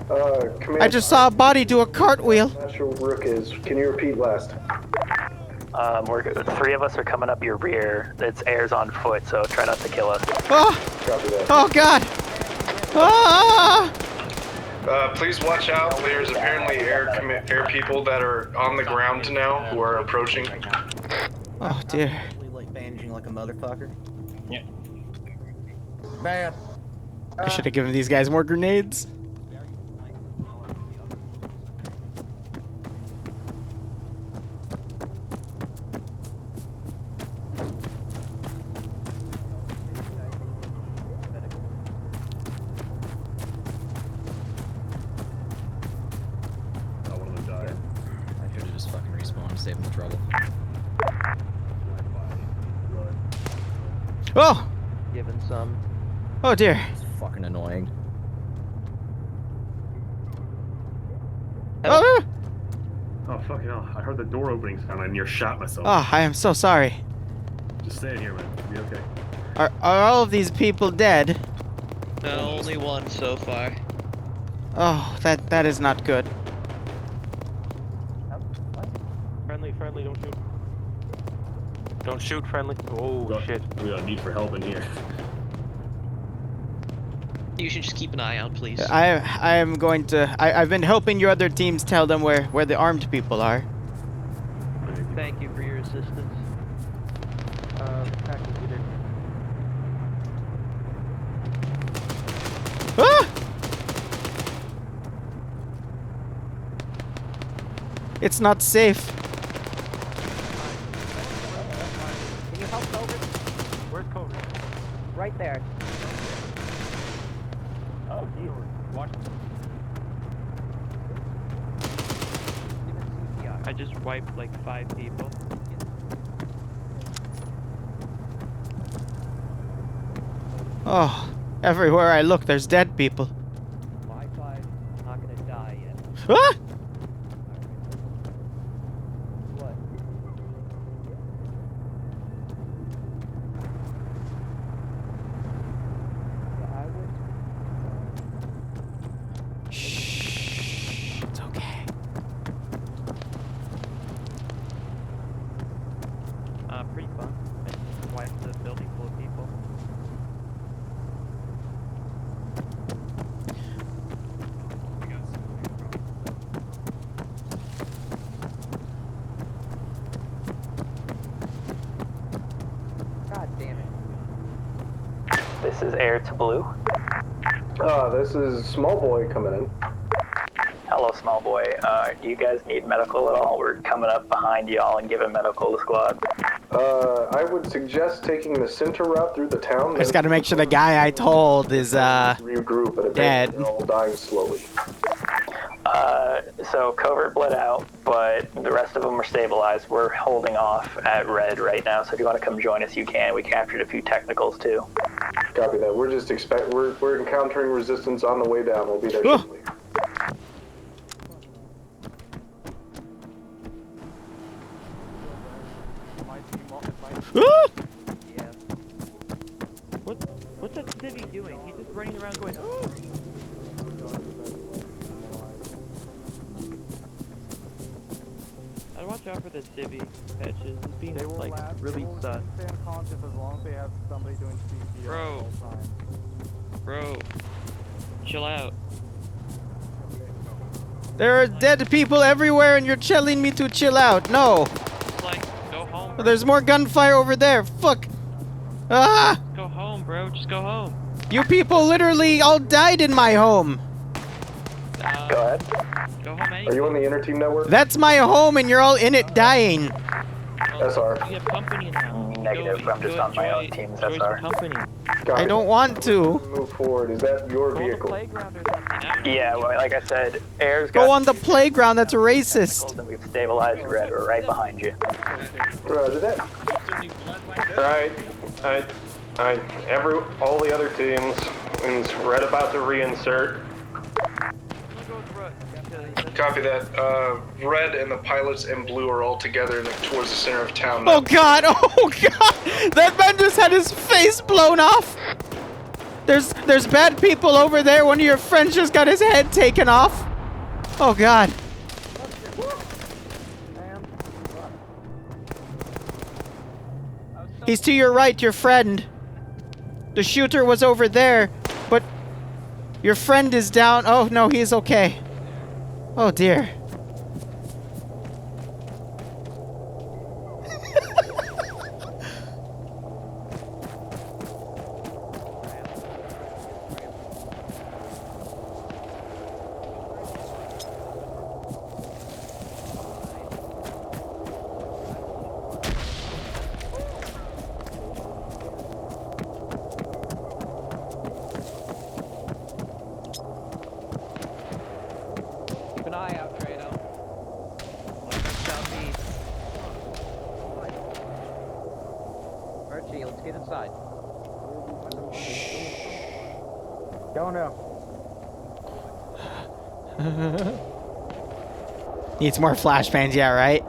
Command, I just saw a body do a cartwheel. I'm not sure what Rook is. Can you repeat last? We're good. 3 of us are coming up your rear. It's Air's on foot, so try not to kill us. Oh! Oh God! Ah! Please watch out. There's apparently air people that are on the ground now who are approaching. Oh dear. Like bandaging like a motherfucker. Yeah. Bad. I should have given these guys more grenades. I should have just fucking respawned to save him the trouble. Oh! Given some. Oh dear. It's fucking annoying. Oh! Oh, fucking hell. I heard the door opening sound. I near shot myself. Oh, I am so sorry. Just staying here, man. It'll be okay. Are all of these people dead? No, only one so far. Oh, that is not good. Friendly, don't shoot. Don't shoot, friendly. Oh, shit. We got a need for help in here. You should just keep an eye out, please. I am going to. I've been helping your other teams tell them where the armed people are. Thank you for your assistance. Practice leader. Ah! It's not safe. Can you help Covert? Where's Covert? Right there. Oh, geez. Watch. I just wiped like 5 people. Oh, everywhere I look, there's dead people. Wi-Fi not gonna die yet. Ah! What? Yeah, I would. Shh. It's okay. Pretty fun. I just wiped the building full of people. God damn it. This is Air to Blue. This is Small Boy coming in. Hello, Small Boy. Do you guys need medical at all? We're coming up behind y'all and giving medical to squad. I would suggest taking the center route through the town. I just gotta make sure the guy I told is regroup, but dead. they're all dying slowly. So Covert bled out, but the rest of them are stabilized. We're holding off at Red right now, so if you want to come join us, you can. We captured a few technicals too. Copy that. We're just we're encountering resistance on the way down. We'll be there shortly. Yeah. What's that civvy doing? He's just running around going, oh! I'd watch out for the civvy patches. It's being like really sus. Stay unconscious as long as they have somebody doing CPR Bro. all the time. Bro. Chill out. There are dead people everywhere, and you're telling me to chill out. No. Like, go home. There's more gunfire over there. Fuck. Ah! Go home, bro. Just go home. You people literally all died in my home. Go ahead. Go home anyway. Are you on the inner team network? That's my home, and you're all in it dying. SR. You have company now. Negative. I'm just on my own team's Enjoy SR. some company. I don't want to. Move forward. Is that your vehicle? Yeah, well, like I said, Air's Go got on the playground. That's racist. and we've stabilized Red. We're right behind you. Roger that. Alright. All the other teams, and Red about to reinsert. Copy that. Red and the pilots and Blue are all together towards the center of town now. Oh god! Oh god! That man just had his face blown off! There's bad people over there. One of your friends just got his head taken off. Oh God. He's to your right, your friend. The shooter was over there, but your friend is down. Oh no, he's okay. Oh dear. Keep an eye out, Trado. Archie, let's get inside. Don't know. Needs more flashbangs, yeah, right?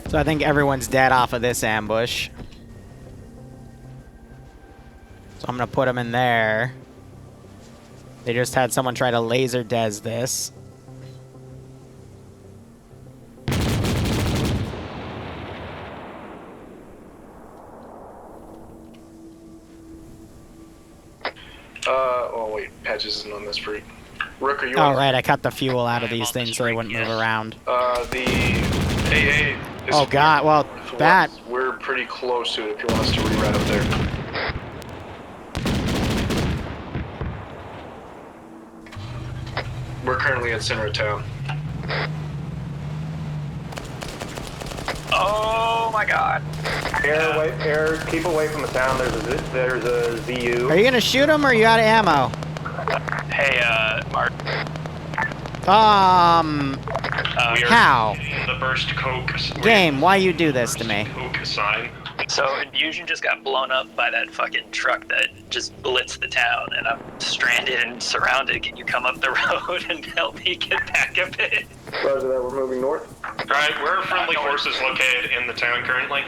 So I think everyone's dead off of this ambush. So I'm gonna put them in there. They just had someone try to laser des this. Oh wait, Patches isn't on this freak. Rook, are you Oh on? right, I cut the fuel out of these things so they wouldn't move around. The AA is... Oh God, well, that... We're pretty close to it if you want us to reroute up there. We're currently at center of town. Oh my God. Air, keep away from the town. There's a ZU. Are you gonna shoot him or are you out of ammo? Hey, Mark. How? The burst coke. Game, why you do this to me? Coke sign. So Infusion just got blown up by that fucking truck that just blitzed the town, and I'm stranded and surrounded. Can you come up the road and help me get back a bit? Roger that, we're moving north. Right, where are friendly forces located in the town currently?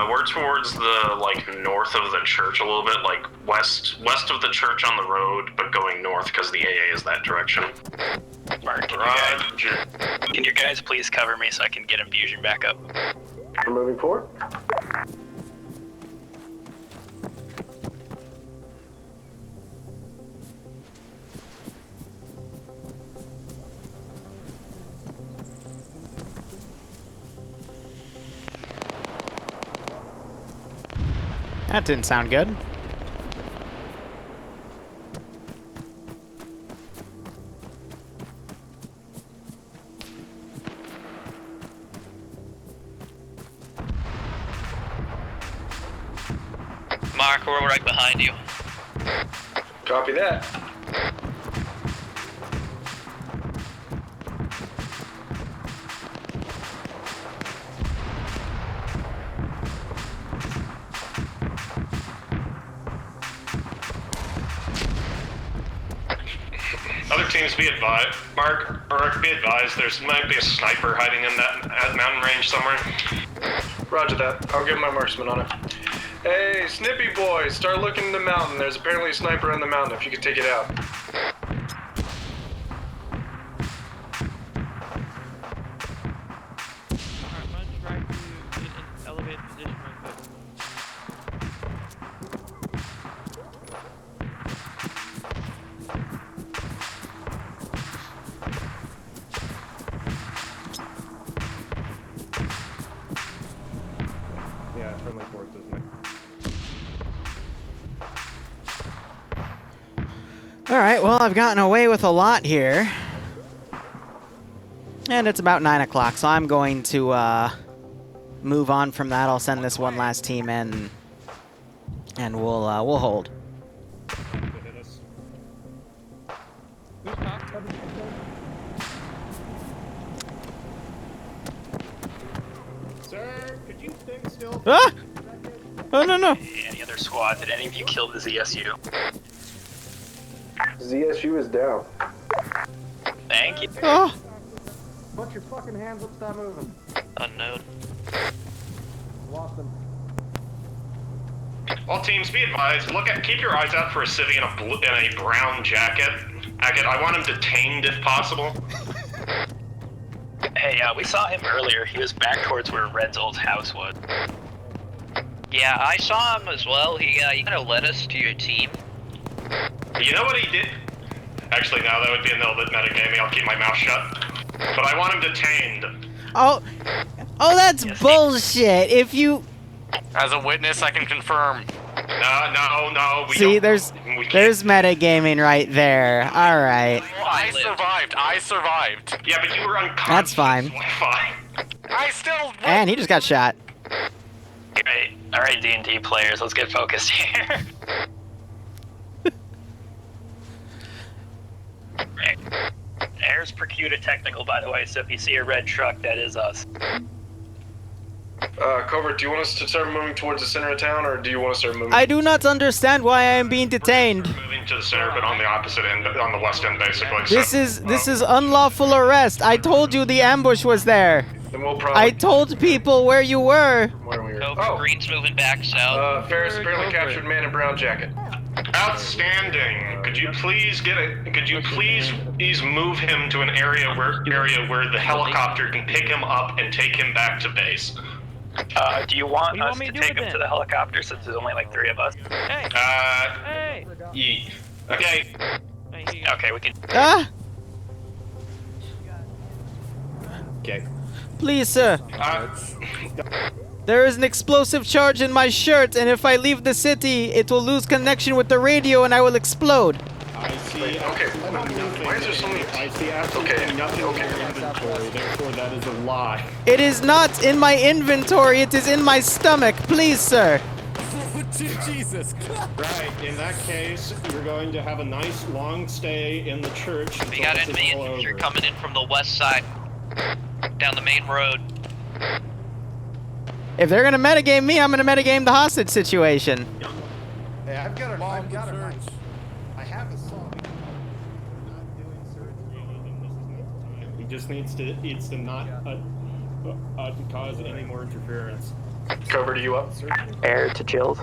We're towards the, north of the church a little bit, west of the church on the road, but going north because the AA is that direction. Mark, can you guys please cover me so I can get Infusion back up? We're moving forward. That didn't sound good. Mark, we're right behind you. Copy that. Other teams be advised, Mark, or be advised, there's might be a sniper hiding in that mountain range somewhere. Roger that. I'll get my marksman on it. Hey, Snippy boy, start looking in the mountain. There's apparently a sniper in the mountain if you could take it out. Yeah, friendly forces. Alright, well, I've gotten away with a lot here. And it's about 9 o'clock, so I'm going to move on from that. I'll send this one last team in, and we'll hold. Ah! Oh, no, no. Any other squad? Did any of you kill the ZSU? ZSU is down. Thank you. Oh. Put your fucking hands up, stop moving. Unknown. Lost them. All teams, be advised. Keep your eyes out for a civvy in a brown jacket. I want him detained if possible. Hey, we saw him earlier. He was back towards where Red's old house was. Yeah, I saw him as well. He kind of led us to your team. You know what he did? Actually, no, that would be a little bit metagaming. I'll keep my mouth shut. But I want him detained. Oh, that's bullshit. If you... As a witness, I can confirm. No. See, there's metagaming right there. All right. I survived. Yeah, but you were unconscious. That's fine. I still... And he just got shot. Great. All right, D&D players, let's get focused here. Right. Air's Percuta technical, by the way, so if you see a red truck, that is us. Covert, do you want us to start moving towards the center of town, or do you want to start moving? I do not understand why I am being detained. Moving to the center, but on the opposite end, on the west end, basically. This is unlawful arrest. I told you the ambush was there. Then we'll probably... I told people where you were. Green's moving back south. Ferris apparently captured man in brown jacket. Outstanding. Could you please move him to an area where the helicopter can pick him up and take him back to base? Do you want us to take him to the helicopter since there's only like 3 of us? Hey! Okay. Okay, we can... Ah! Okay. Please, sir. There is an explosive charge in my shirt, and if I leave the city, it will lose connection with the radio and I will explode. I see. Okay. Why is there so many? I see absolutely nothing in your inventory, therefore that is a lie. It is not in my inventory, it is in my stomach. Please, sir. Jesus. Right, in that case, you're going to have a nice long stay in the church. We got enemy infantry coming in from the west side, down the main road. If they're gonna metagame me, I'm gonna metagame the hostage situation. Hey, I've got a I have a song. He just needs to not cause any more interference. Cover to you up. Air to chills.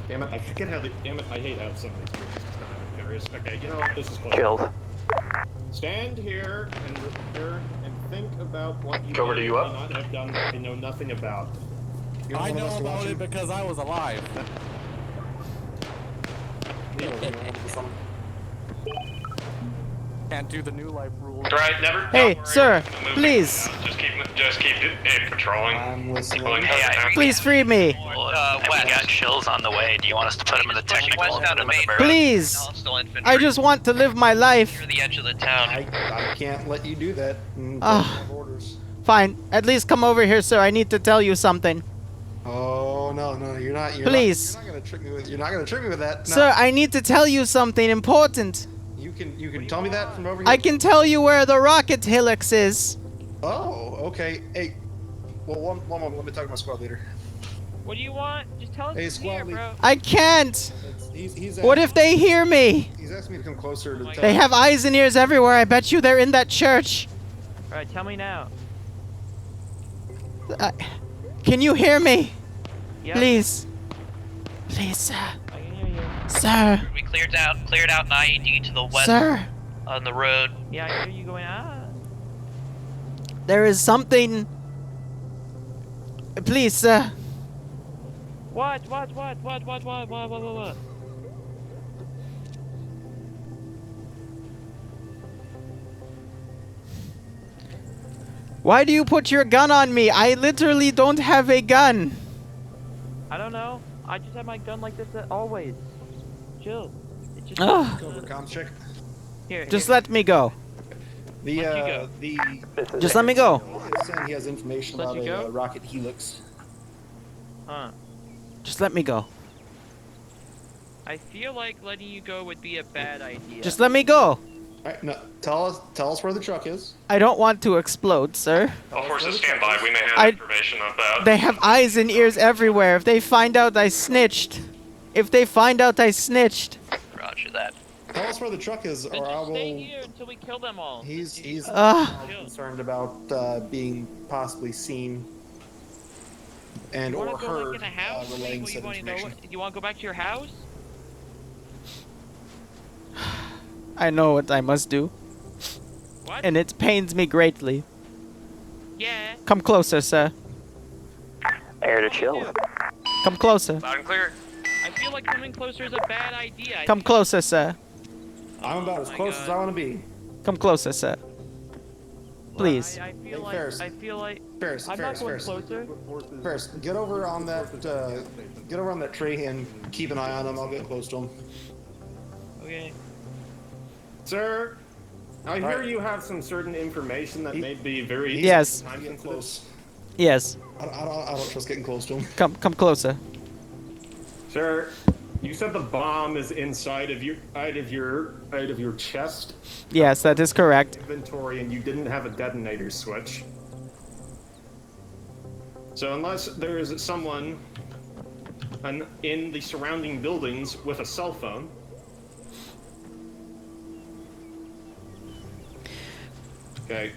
Damn it, I forget how I hate how some of these things is kind of nefarious. Okay, you know what, this is close. Chills. Stand here and repair and think about what you Cover to you up. not have done that I know nothing about. I know about it because I was alive. Can't do the new life rules. Right, never. Hey, sir, please. Just keep patrolling. I'm listening. Please free me. We got chills on the way. Do you want us to put him in the technical? Please. I just want to live my life. Near the edge of the town. I can't let you do that. Orders. Fine. At least come over here, sir. I need to tell you something. Oh no, you're not. Please. You're not gonna trick me with. You're not gonna trick me with that. No. Sir, I need to tell you something important. You can tell me that from over here. I can tell you where the rocket helix is. Oh, okay. Hey, well, one moment. Let me talk to my squad leader. What do you want? Just tell us Hey, it's squad here, leader. bro. I can't. He's What if they hear me? He's asking me to come closer to. They have eyes and ears everywhere. I bet you they're in that church. All right, tell me now. Can you hear me? Yep. Please. Please, sir. I can hear you. Sir. We cleared out an IED to the west Sir. on the road. Yeah, I hear you going, There is something. Please, sir. What? Why do you put your gun on me? I literally don't have a gun. I don't know. I just have my gun like this always. Chill. It just Over comms check. Here. Just let me go. Just let me go. He has information Let about you go? a rocket helix. Huh. Just let me go. I feel like letting you go would be a bad idea. Just let me go. Alright, no, tell us where the truck is. I don't want to explode, sir. All forces stand by. We may have information of that. They have eyes and ears everywhere. If they find out I snitched. Roger that. Tell us where the truck is, or I will. Stay here until we kill them all. He's concerned about being possibly seen and You or wanna go heard like in a house? relaying What, said you wanna go? information. You want to go back to your house? I know what I must do. What? And it pains me greatly. Yeah. Come closer, sir. Air to chill. Come closer. Loud and clear. I feel like coming closer is a bad idea. Come closer, sir. I'm about as close as I want to be. Come closer, sir. Please. I feel like. Ferris. I feel like. Ferris, I'm Ferris, not going Ferris. closer. Ferris, get over on that tree and keep an eye on him. I'll get close to him. Okay. Sir, I hear Right. you have some certain information that may be very Yes. time Get close. Yes. I don't trust getting close to him. Come closer. Sir, you said the bomb is inside of your chest Yes, that is correct. inventory, and you didn't have a detonator switch. So unless there is someone in the surrounding buildings with a cell phone. Okay,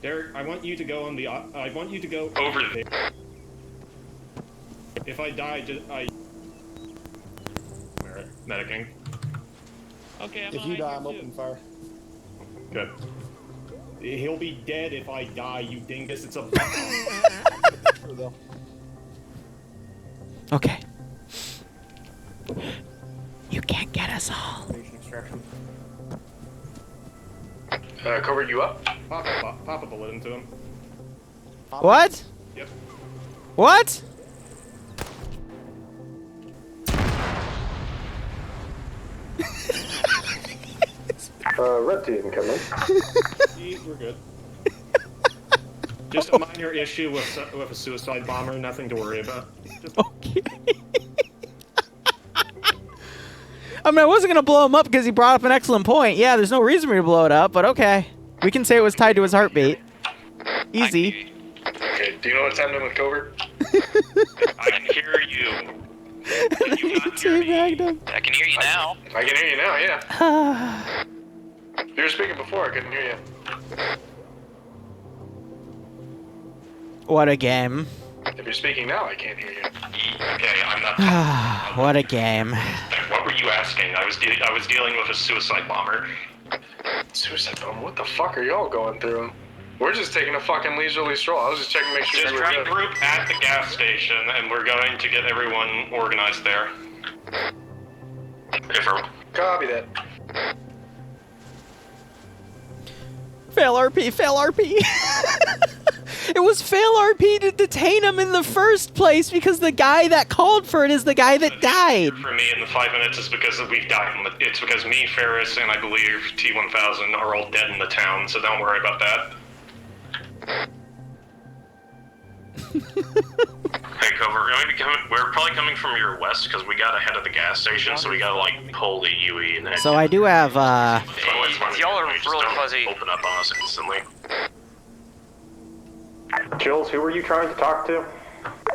Derek, I want you to go on the. I want you to go over there. If I die, medicing. Okay. I'm If you die, I'm opening fire. Good. He'll be dead if I die, you dingus. It's a. Okay. You can't get us all. Extraction. Cover you up. Pop a bullet into him. What? Yep. What? Red team, come in. We're good. Just a minor issue with a suicide bomber, nothing to worry about. Okay. I mean, I wasn't gonna blow him up because he brought up an excellent point. Yeah, there's no reason for me to blow it up, but okay. We can say it was tied to his heartbeat. Easy. Okay, do you know what's happening with Covert? I can hear you. Can you not hear me? I can hear you now. I can hear you now, yeah. You were speaking before, I couldn't hear you. What a game. If you're speaking now, I can't hear you. Okay, I'm not. What a game. What were you asking? I was dealing with a suicide bomber. Suicide bomber? What the fuck are y'all going through? We're just taking a fucking leisurely stroll. I was just checking to make sure Just you were trying good. group at the gas station, and we're going to get everyone organized there. Confirm. Copy that. Fail RP, fail RP. It was fail RP to detain him in the first place because the guy that called for it is the guy that died. For me in the 5 minutes is because we've died. It's because me, Ferris, and I believe T-1000 are all dead in the town, so don't worry about that. Hey, Covert, we're probably coming from your west because we got ahead of the gas station, so we gotta like pull the UE and then. So I do have Y'all are really fuzzy. Open up on us instantly. Jules, who were you trying to talk to?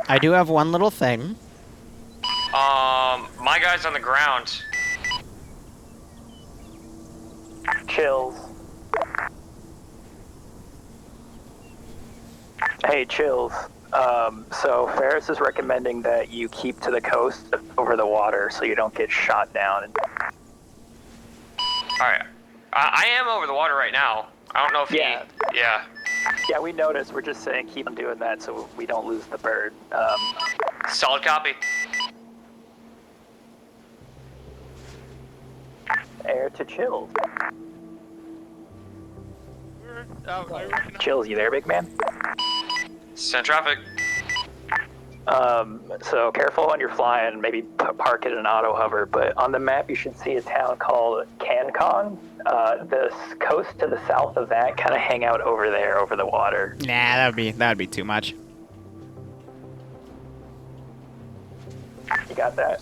I do have one little thing. My guy's on the ground. Chills. Hey, Chills. So Ferris is recommending that you keep to the coast over the water so you don't get shot down. Alright. I am over the water right now. I don't know if Yeah. Yeah. Yeah, we noticed. We're just saying keep on doing that so we don't lose the bird. Solid copy. Air to Chills. Chills, you there, big man? Send traffic. So careful when you're flying, maybe park at an auto hover, but on the map you should see a town called Cancon. The coast to the south of that, kind of hang out over there, over the water. Nah, that'd be too much. You got that?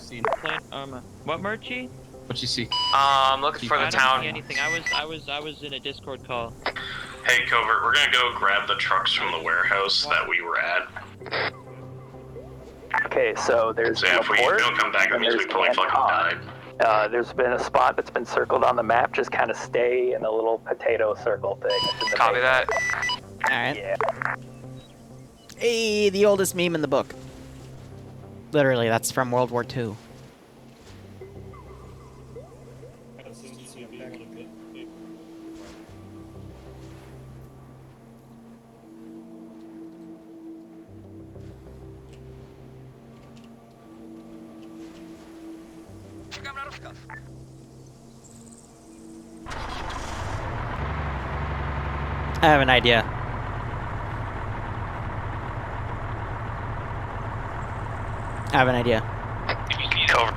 What, Murchie? What you see? Looking for the I don't town. see anything. I was in a Discord call. Hey, Covert, we're gonna go grab the trucks from the warehouse that we were at. Okay, so there's So yeah, if we don't come back, that means we probably fucking died. There's been a spot that's been circled on the map. Just kind of stay in the little potato circle thing. It's in the Copy that. Alright. Yeah. Hey, the oldest meme in the book. Literally, that's from World War II. I have an idea. I have an idea. Cover.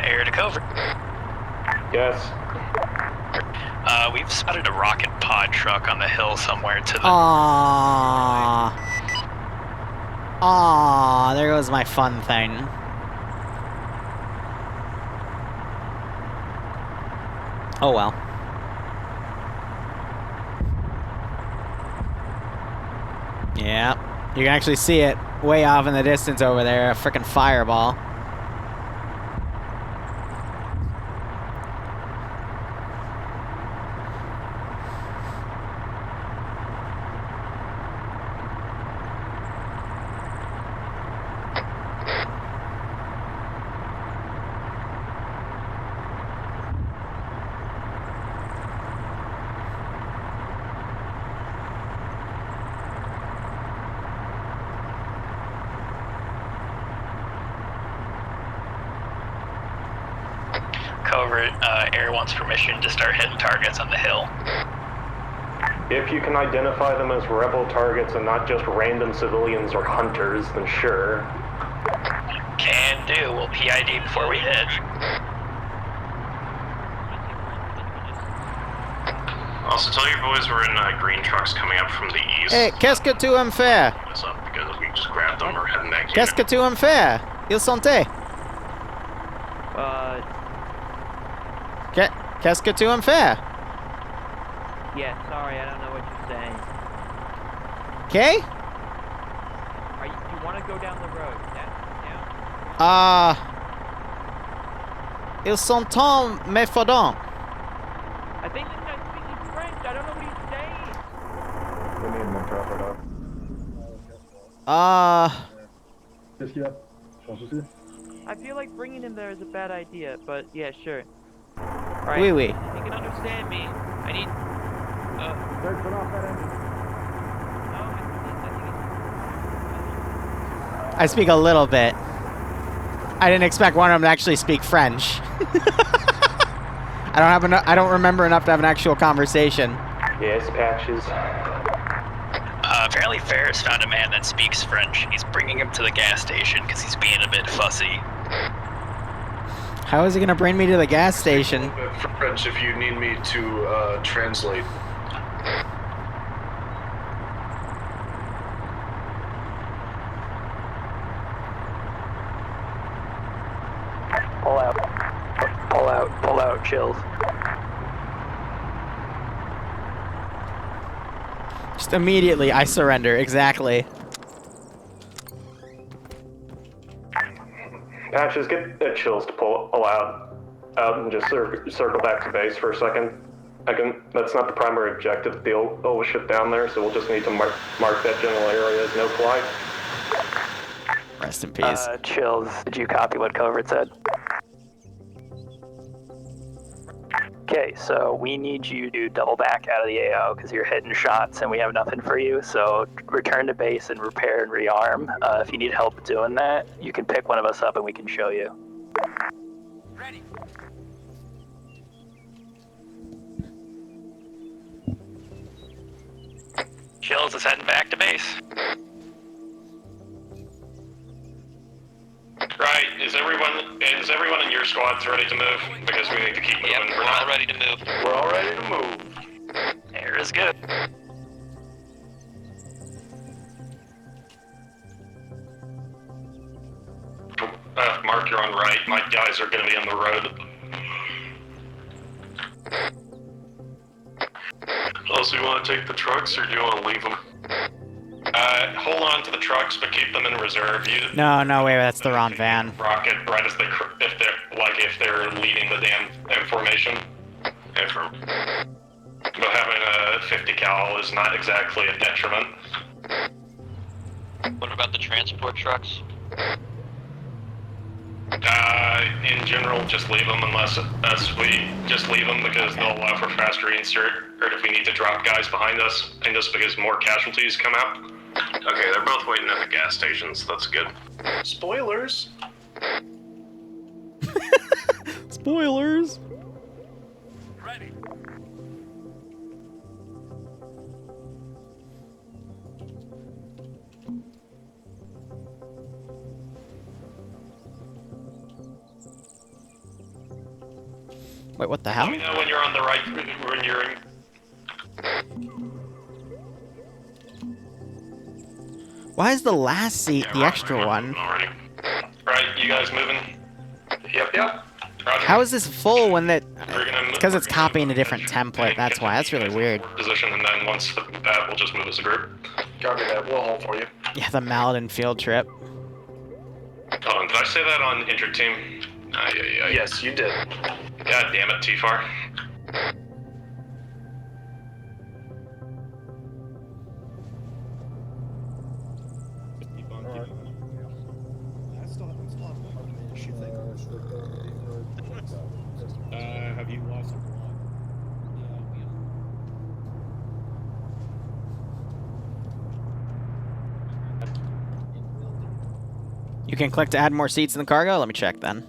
Air to cover. Yes. We've spotted a rocket pod truck on the hill somewhere to the... Aww. Aww, there goes my fun thing. Oh well. Yeah, you can actually see it way off in the distance over there, a frickin' fireball. Covert, Air wants permission to start hitting targets on the hill. If you can identify them as rebel targets and not just random civilians or hunters, then sure. Can do. We'll PID before we hit. Also, tell your boys we're in green trucks coming up from the east. Hey, qu'est-ce que tu aimes faire? What's up? Because we just grabbed them. We're heading back Qu'est-ce que tu aimes faire? Il santé. Qu'est-ce que tu aimes faire? Yeah, sorry, I don't know what you're saying. Okay? You want to go down the road? Ils sont tant méfodants. I think this guy's speaking French. I don't know what he's saying. We need an interpreter. Qu'est-ce qu'il y a? J'ai un souci? I feel like bringing him there is a bad idea, but yeah, sure. Right. Oui, oui. If you can understand me, I need. I speak a little bit. I didn't expect one of them to actually speak French. I don't remember enough to have an actual conversation. Yes, Patches. Apparently Ferris found a man that speaks French. He's bringing him to the gas station because he's being a bit fussy. How is he gonna bring me to the gas station? French, if you need me to translate. Pull out, chills. Just immediately, I surrender. Exactly. Patches, get Chills to pull out and just circle back to base for a second. That's not the primary objective. The old ship down there, so we'll just need to mark that general area as no fly. Rest in peace. Chills, did you copy what Covert said? Okay, so we need you to double back out of the AO because you're hitting shots and we have nothing for you. So return to base and repair and rearm. If you need help doing that, you can pick one of us up and we can show you. Ready. Chills is heading back to base. Right, is everyone in your squads ready to move? Because we need to keep moving. Yep, we're all ready to move. We're all ready to move. Air is good. Mark, you're on right. My guys are gonna be on the road. Also, you want to take the trucks, or do you want to leave them? Hold on to the trucks, but keep them in reserve. No, wait, that's the wrong van. Rocket right as if they're leading the damn information. But having a 50 cal is not exactly a detriment. What about the transport trucks? In general, just leave them unless we just leave them because they'll allow for faster reinsert, or if we need to drop guys behind us because more casualties come out. Okay, they're both waiting at the gas stations. That's good. Spoilers. Spoilers. Ready. Wait, what the hell? Let me know when you're on the right, when you're in. Why is the last seat the extra one? Right, you guys moving? Yep. Roger. How is this full when that... Because it's copying a different template, that's why. That's really weird. Position, and then once that, we'll just move as a group. Copy that. We'll hold for you. Yeah, the Malden field trip. Hold on, did I say that on inter-team? Yeah. Yes, you did. God damn it, T-Far. Have you lost a You can click to add more seats in the cargo? Let me check then.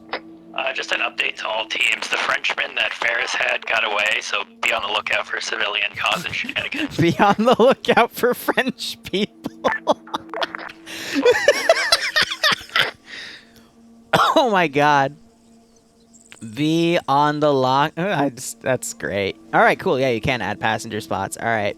Just an update to all teams. The Frenchman that Ferris had got away, so be on the lookout for civilian cause and shenanigans. Be on the lookout for French people. Oh my god. Be on the lock. That's great. Alright, cool. Yeah, you can add passenger spots. Alright.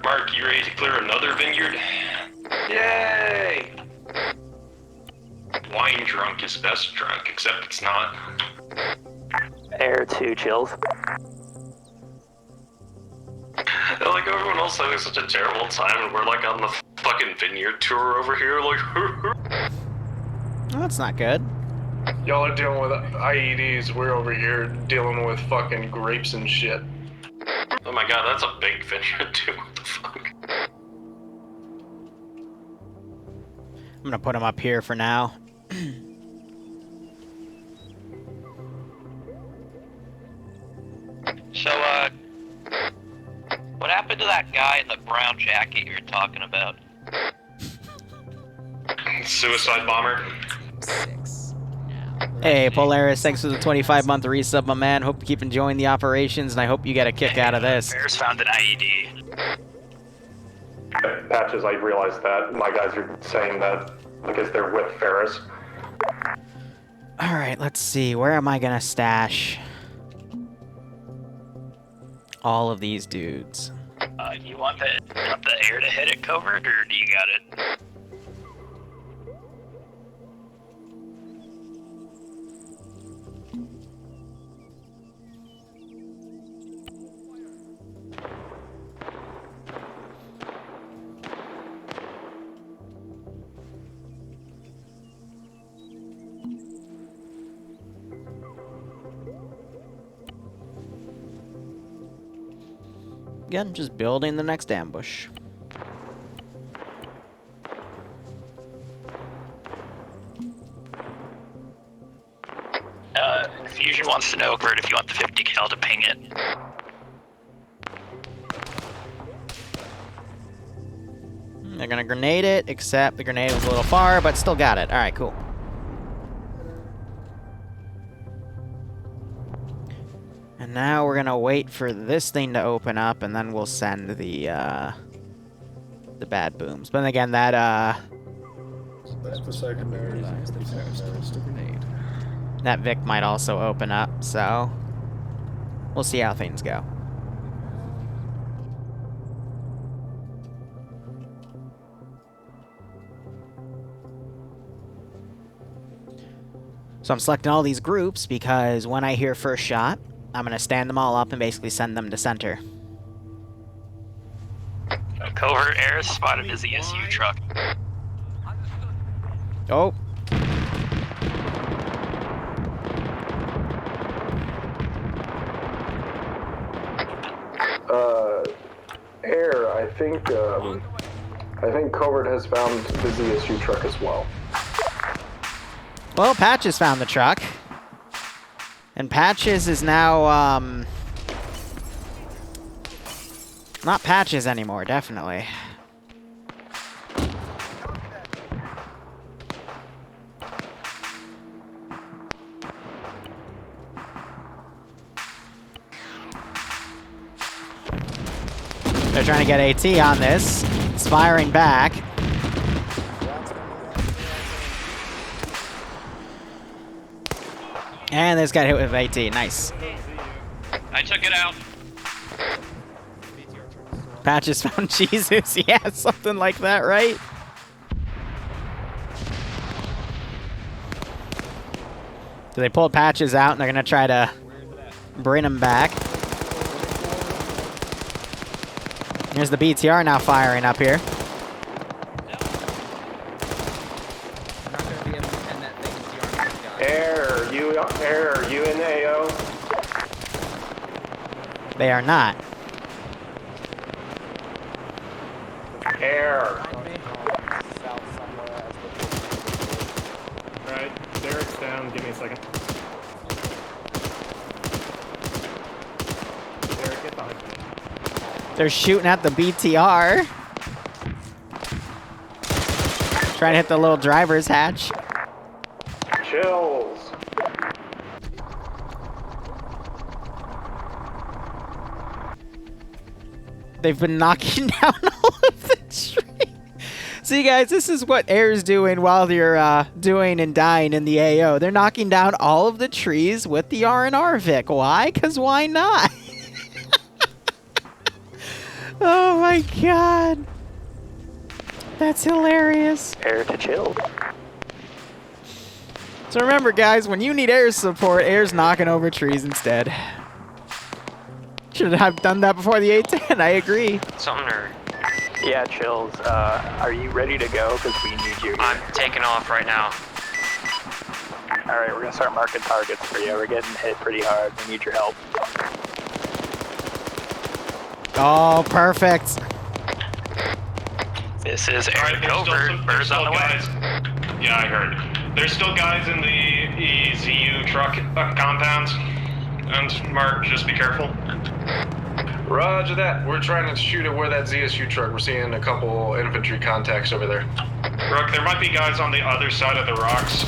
Mark, you ready to clear another vineyard? Yay! Wine drunk is best drunk, except it's not. Air 2 chills. Like, everyone else having such a terrible time, and we're like on the fucking vineyard tour over here, like. Well, that's not good. Y'all are dealing with IEDs. We're over here dealing with fucking grapes and shit. Oh my god, that's a big vineyard too. What the fuck? I'm gonna put him up here for now. So, what happened to that guy in the brown jacket you were talking about? Suicide bomber. Hey, Polaris, thanks for the 25-month resub, my man. Hope you keep enjoying the operations, and I hope you get a kick out of this. Ferris found an IED. Patches, I realized that. My guys are saying that because they're with Ferris. Alright, let's see. Where am I gonna stash all of these dudes? You want the air to hit it covert, or do you got it? Again, just building the next ambush. Fusion wants to know, Bert, if you want the 50 cal to ping it. They're gonna grenade it, except the grenade was a little far, but still got it. Alright, cool. And now we're gonna wait for this thing to open up, and then we'll send the bad booms. But again, that That's the secondary. that Vic might also open up, so we'll see how things go. So I'm selecting all these groups because when I hear first shot, I'm going to stand them all up and basically send them to center. Covert air spotted a ZSU truck. Oh. Air, I think Covert has found the ZSU truck as well. Well, Patches found the truck. And Patches is now, not Patches anymore, definitely. They're trying to get AT on this. It's firing back. And this got hit with AT. Nice. I took it out. Patches found Jesus. Yeah, something like that, right? So they pulled Patches out, and they're going to try to bring him back. Here's the BTR now firing up here. Air, you in AO? They are not. Air. Right, Derek's down. Give me a second. Derek, get behind me. They're shooting at the BTR. Trying to hit the little driver's hatch. Chills. They've been knocking down all of the trees. See, guys, this is what Air's doing while you're doing and dying in the AO. They're knocking down all of the trees with the R&R Vic. Why? Because why not? Oh my god. That's hilarious. Air to chill. So remember, guys, when you need air support, Air's knocking over trees instead. Should have done that before the A10, I agree. Sumner. Yeah, Chills. Are you ready to go? Because we need you here. I'm taking off right now. Alright, we're going to start marking targets for you. We're getting hit pretty hard. We need your help. Oh, perfect. This is Air Covert. Birds on the way. Yeah, I heard. There's still guys in the EZU truck compound. And Mark, just be careful. Roger that. We're trying to shoot at where that ZSU truck. We're seeing a couple infantry contacts over there. Rook, there might be guys on the other side of the rocks.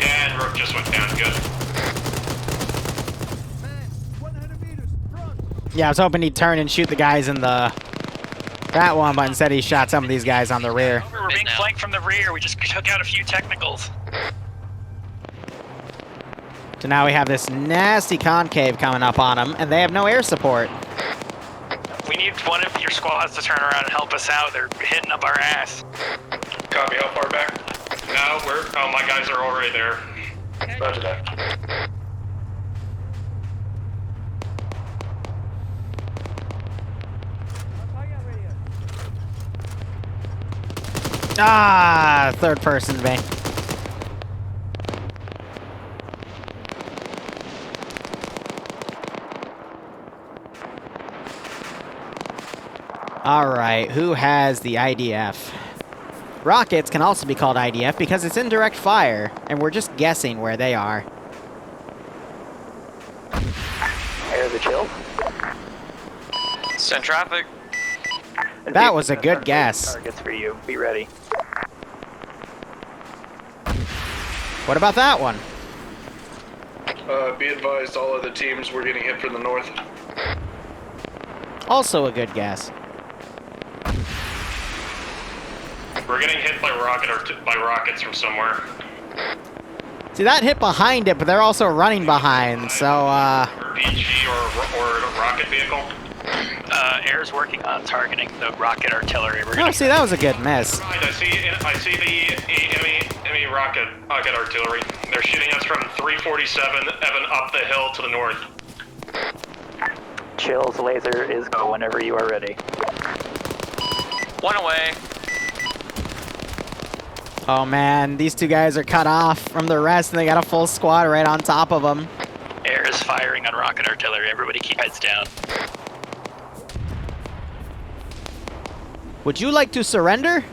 Yeah, and Rook just went down. Good. Yeah, I was hoping he'd turn and shoot the guys in that one, but instead he shot some of these guys on the rear. We're being flanked from the rear. We just took out a few technicals. So now we have this nasty concave coming up on them, and they have no air support. We need one of your squads to turn around and help us out. They're hitting up our ass. Copy, how far back? No, oh, my guys are already there. Roger that. Ah, third person vein. All right, who has the IDF? Rockets can also be called IDF because it's indirect fire, and we're just guessing where they are. Air the chill. Send traffic. That was a good guess. Targets for you. Be ready. What about that one? Be advised, all other teams were getting hit from the north. Also a good guess. We're getting hit by rockets from somewhere. See, that hit behind it, but they're also running behind, so, RPG or a rocket vehicle. Air's working on targeting the rocket artillery. We're Oh, gonna see, that was a good miss. I see the enemy rocket artillery. They're shooting us from 347 Evan up the hill to the north. Chill's laser is go whenever you are ready. One away. Oh man, these two guys are cut off from the rest, and they got a full squad right on top of them. Air is firing on rocket artillery. Everybody keep heads down. Would you like to surrender?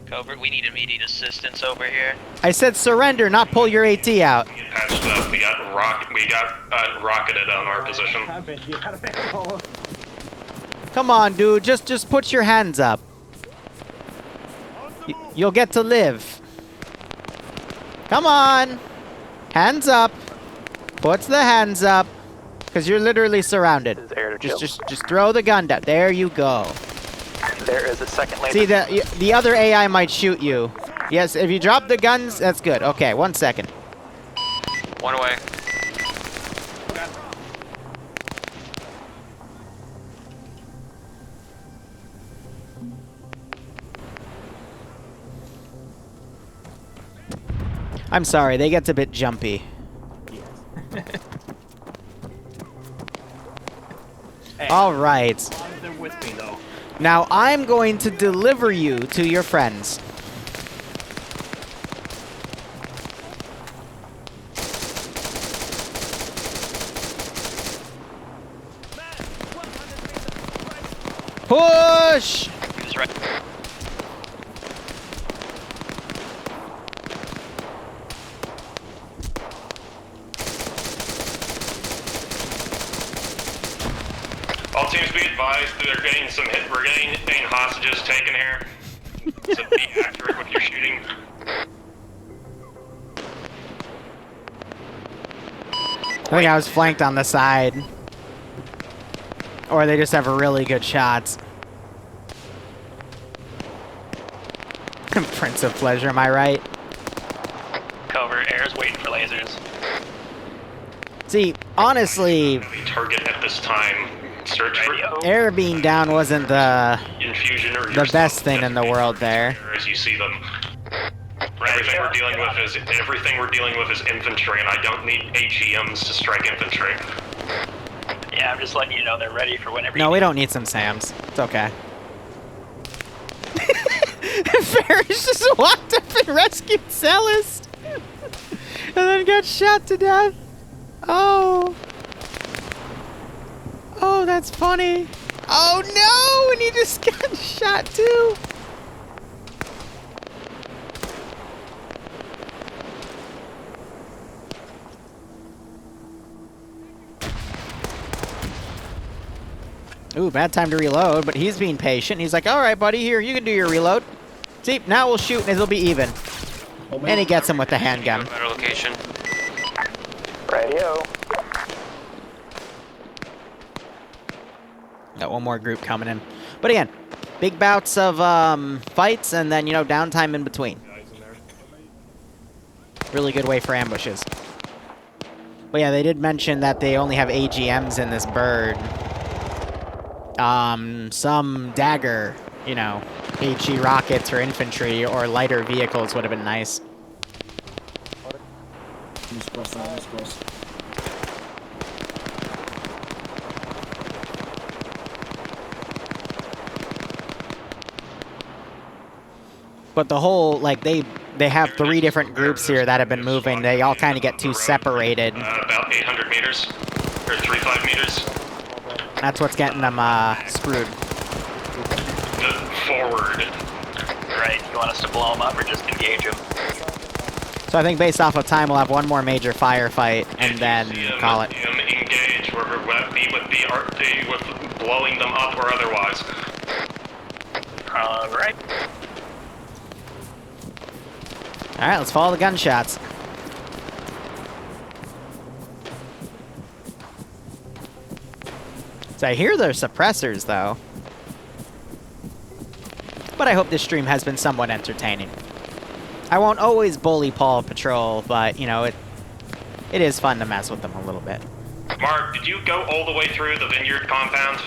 Covert, we need immediate assistance over here. I said surrender, not pull your AT out. Patched up. We got rocketed on our position. Come on, dude, just put your hands up. You'll get to live. Come on. Hands up. Put the hands up. Because you're literally surrounded. Just throw the gun down. There you go. There is a second laser. See, the other AI might shoot you. Yes, if you drop the guns, that's good. Okay, 1 second. One away. I'm sorry, they get a bit jumpy. All right. They're with me, though. Now I'm going to deliver you to your friends. Push! He's right. All teams be advised that we're getting hostages taken here. So be accurate with your shooting. I think I was flanked on the side. Or they just have really good shots. Prince of Pleasure, am I right? Cover, Air's waiting for lasers. See, honestly, Target at this time. Search for air being down wasn't the infusion or the best thing in the world there. as you see them. Everything we're dealing with is infantry, and I don't need AGMs to strike infantry. Yeah, I'm just letting you know they're ready for whenever No, we don't need some SAMs. It's okay. Ferris just walked up and rescued Cellist. And then got shot to death. Oh. Oh, that's funny. Oh no, and he just got shot too. Ooh, bad time to reload, but he's being patient. He's like, all right, buddy, here, you can do your reload. See, now we'll shoot and it'll be even. And he gets him with the handgun. Better location. Radio. Got one more group coming in. But again, big bouts of fights and then, you know, downtime in between. Really good way for ambushes. But yeah, they did mention that they only have AGMs in this bird. Some dagger, you know, HE rockets or infantry or lighter vehicles would have been nice. But the whole, like, they have 3 different groups here that have been moving. They all kind of get too separated. About 800 meters, or 35 meters. That's what's getting them screwed. Forward forward. Right, you want us to blow them up or just engage them? So I think based off of time, we'll have one more major firefight and then call it. Engage, whether be with blowing them up or otherwise. Alright. Alright, let's follow the gunshots. So I hear they're suppressors, though. But I hope this stream has been somewhat entertaining. I won't always bully Paw Patrol, but, you know, it is fun to mess with them a little bit. Mark, did you go all the way through the vineyard compound?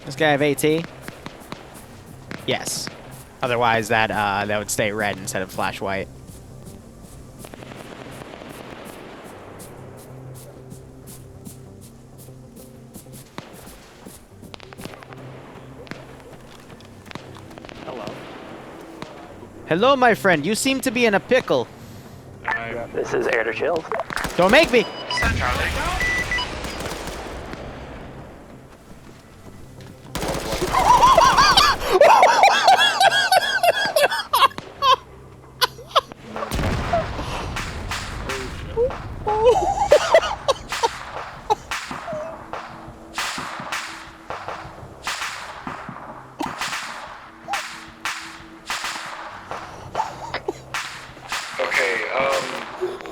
This guy have AT? Yes. Otherwise, that would stay red instead of flash white. Hello. Hello, my friend. You seem to be in a pickle. This is Air to Chills. Don't make me!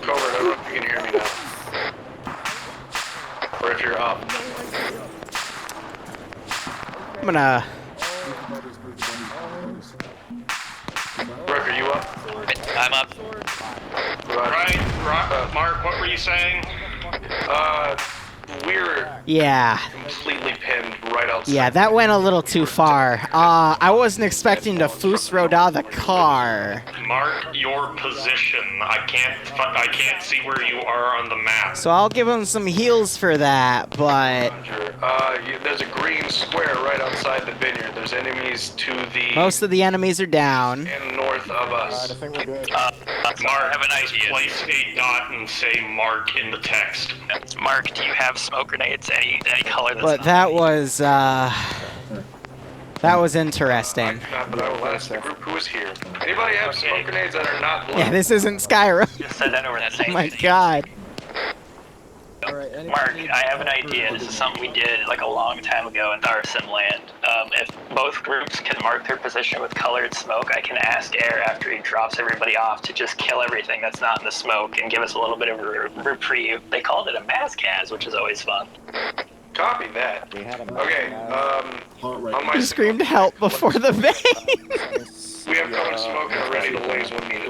Covert, I don't know if you can hear me now. Or if you're up. I'm gonna... Rick, are you up? I'm up. Right, Mark, what were you saying? We're Yeah. completely pinned right outside. Yeah, that went a little too far. I wasn't expecting to Foos Roda the car. Mark your position. I can't see where you are on the map. So I'll give him some heals for that, but... There's a green square right outside the vineyard. There's enemies to the... most of the enemies are down. and north of us. I think we're good. Mark, have an idea. Place a dot and say Mark in the text. Mark, do you have smoke grenades? Any color that's But that was, that was interesting. But I will ask the group who is here. Anybody have smoke grenades that are not blue? Yeah, this isn't Skyrim. Just send that over that Oh my god. Mark, I have an idea. This is something we did like a long time ago in Darson Land. If both groups can mark their position with colored smoke, I can ask Air after he drops everybody off to just kill everything that's not in the smoke and give us a little bit of a reprieve. They called it a maskaz, which is always fun. Copy that. Okay, on my You screamed help before the vein. we have colored smoke and are ready to laze when needed.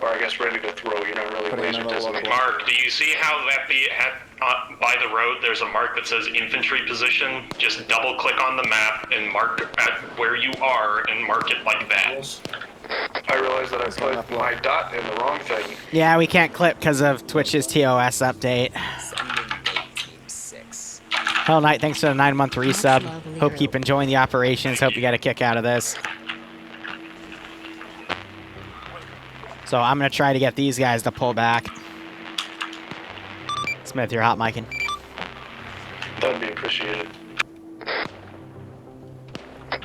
Or I guess ready to throw. You're not really laser designated. Mark, do you see how that by the road there's a mark that says infantry position? Just double click on the map and mark at where you are and mark it like that. I realize that I put my dot in the wrong thing. Yeah, we can't clip because of Twitch's TOS update. Hell Knight, thanks for the 9-month resub. Hope you keep enjoying the operations. Hope you got a kick out of this. So I'm going to try to get these guys to pull back. Smith, you're hot micing. That'd be appreciated.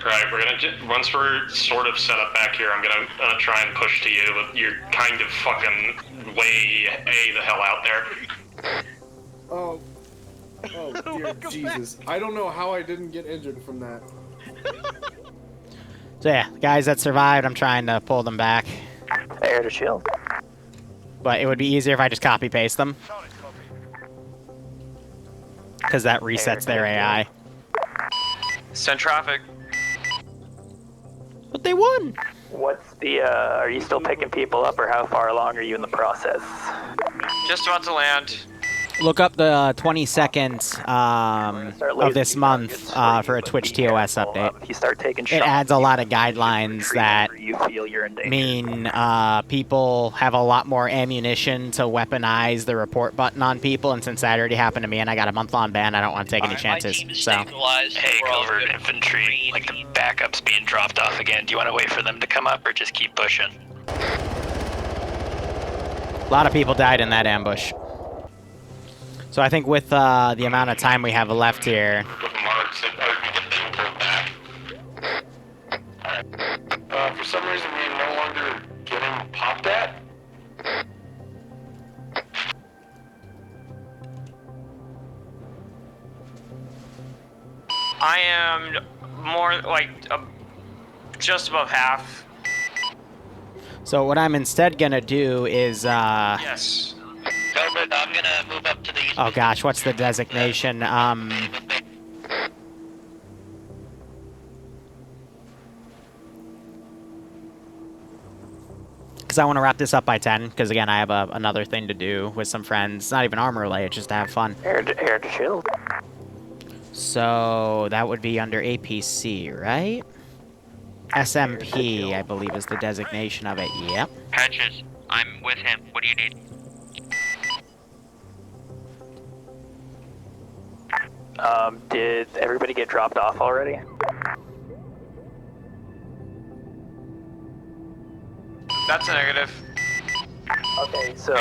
Right, we're gonna once we're sort of set up back here, I'm gonna try and push to you, but you're kind of fucking way the hell out there. Oh dear Jesus! I don't know how I didn't get injured from that. So yeah, guys that survived, I'm trying to pull them back. Air to shield. But it would be easier if I just copy paste them. Because that resets their AI. Send traffic. But they won! What's the, are you still picking people up, or how far along are you in the process? Just about to land. Look up the 22nd of this month for a Twitch TOS update. If you start taking It shots, adds a lot of guidelines that you feel you're in danger. mean people have a lot more ammunition to weaponize the report button on people, and since that already happened to me and I got a month-long ban, I don't want to take any chances. So, Hey, Covert Infantry, like the backup's being dropped off again. Do you want to wait for them to come up or just keep pushing? A lot of people died in that ambush. So I think with the amount of time we have left here... For some reason, we're no longer getting popped at. I am more like just above half. So what I'm instead gonna do is, Yes. Gilbert, I'm gonna move up to the east. Oh gosh, what's the designation? Because I want to wrap this up by 10, because again, I have another thing to do with some friends. It's not even armor related, just to have fun. Air to chill. So that would be under APC, right? SMP, I believe, is the designation of it. Yep. Patches, I'm with him. What do you need? Did everybody get dropped off already? That's a negative. Okay, so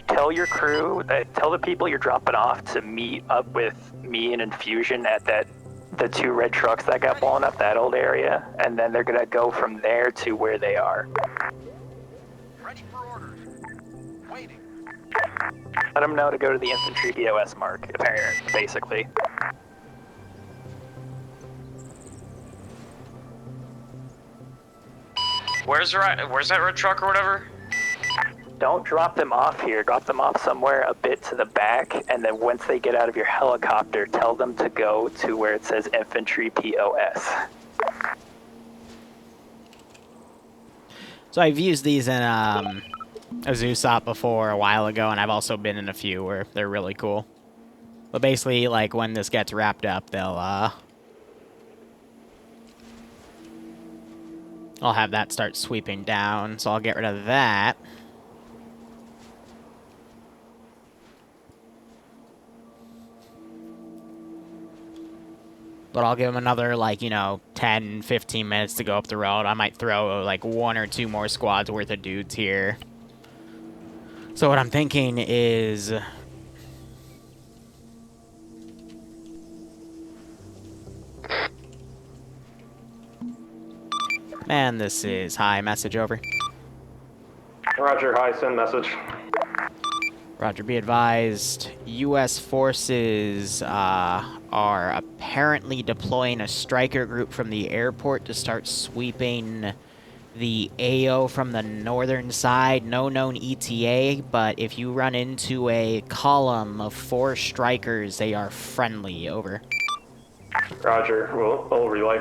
tell your crew, tell the people you're dropping off to meet up with me and Infusion at the 2 red trucks that got blown up, that old area, and then they're gonna go from there to where they are. Ready for orders. Waiting. Let them know to go to the infantry POS mark, apparently, basically. Where's that red truck or whatever? Don't drop them off here. Drop them off somewhere a bit to the back, and then once they get out of your helicopter, tell them to go to where it says infantry POS. So I've used these in a ZooSop before a while ago, and I've also been in a few where they're really cool. But basically, like, when this gets wrapped up, they'll, I'll have that start sweeping down, so I'll get rid of that. But I'll give them another, like, 10, 15 minutes to go up the road. I might throw, like, 1 or 2 more squads worth of dudes here. So what I'm thinking is... Man, this is... Hi, message over. Roger, hi, send message. Roger, be advised. U.S. forces are apparently deploying a striker group from the airport to start sweeping the AO from the northern side. No known ETA, but if you run into a column of 4 strikers, they are friendly. Over. Roger, we'll relay.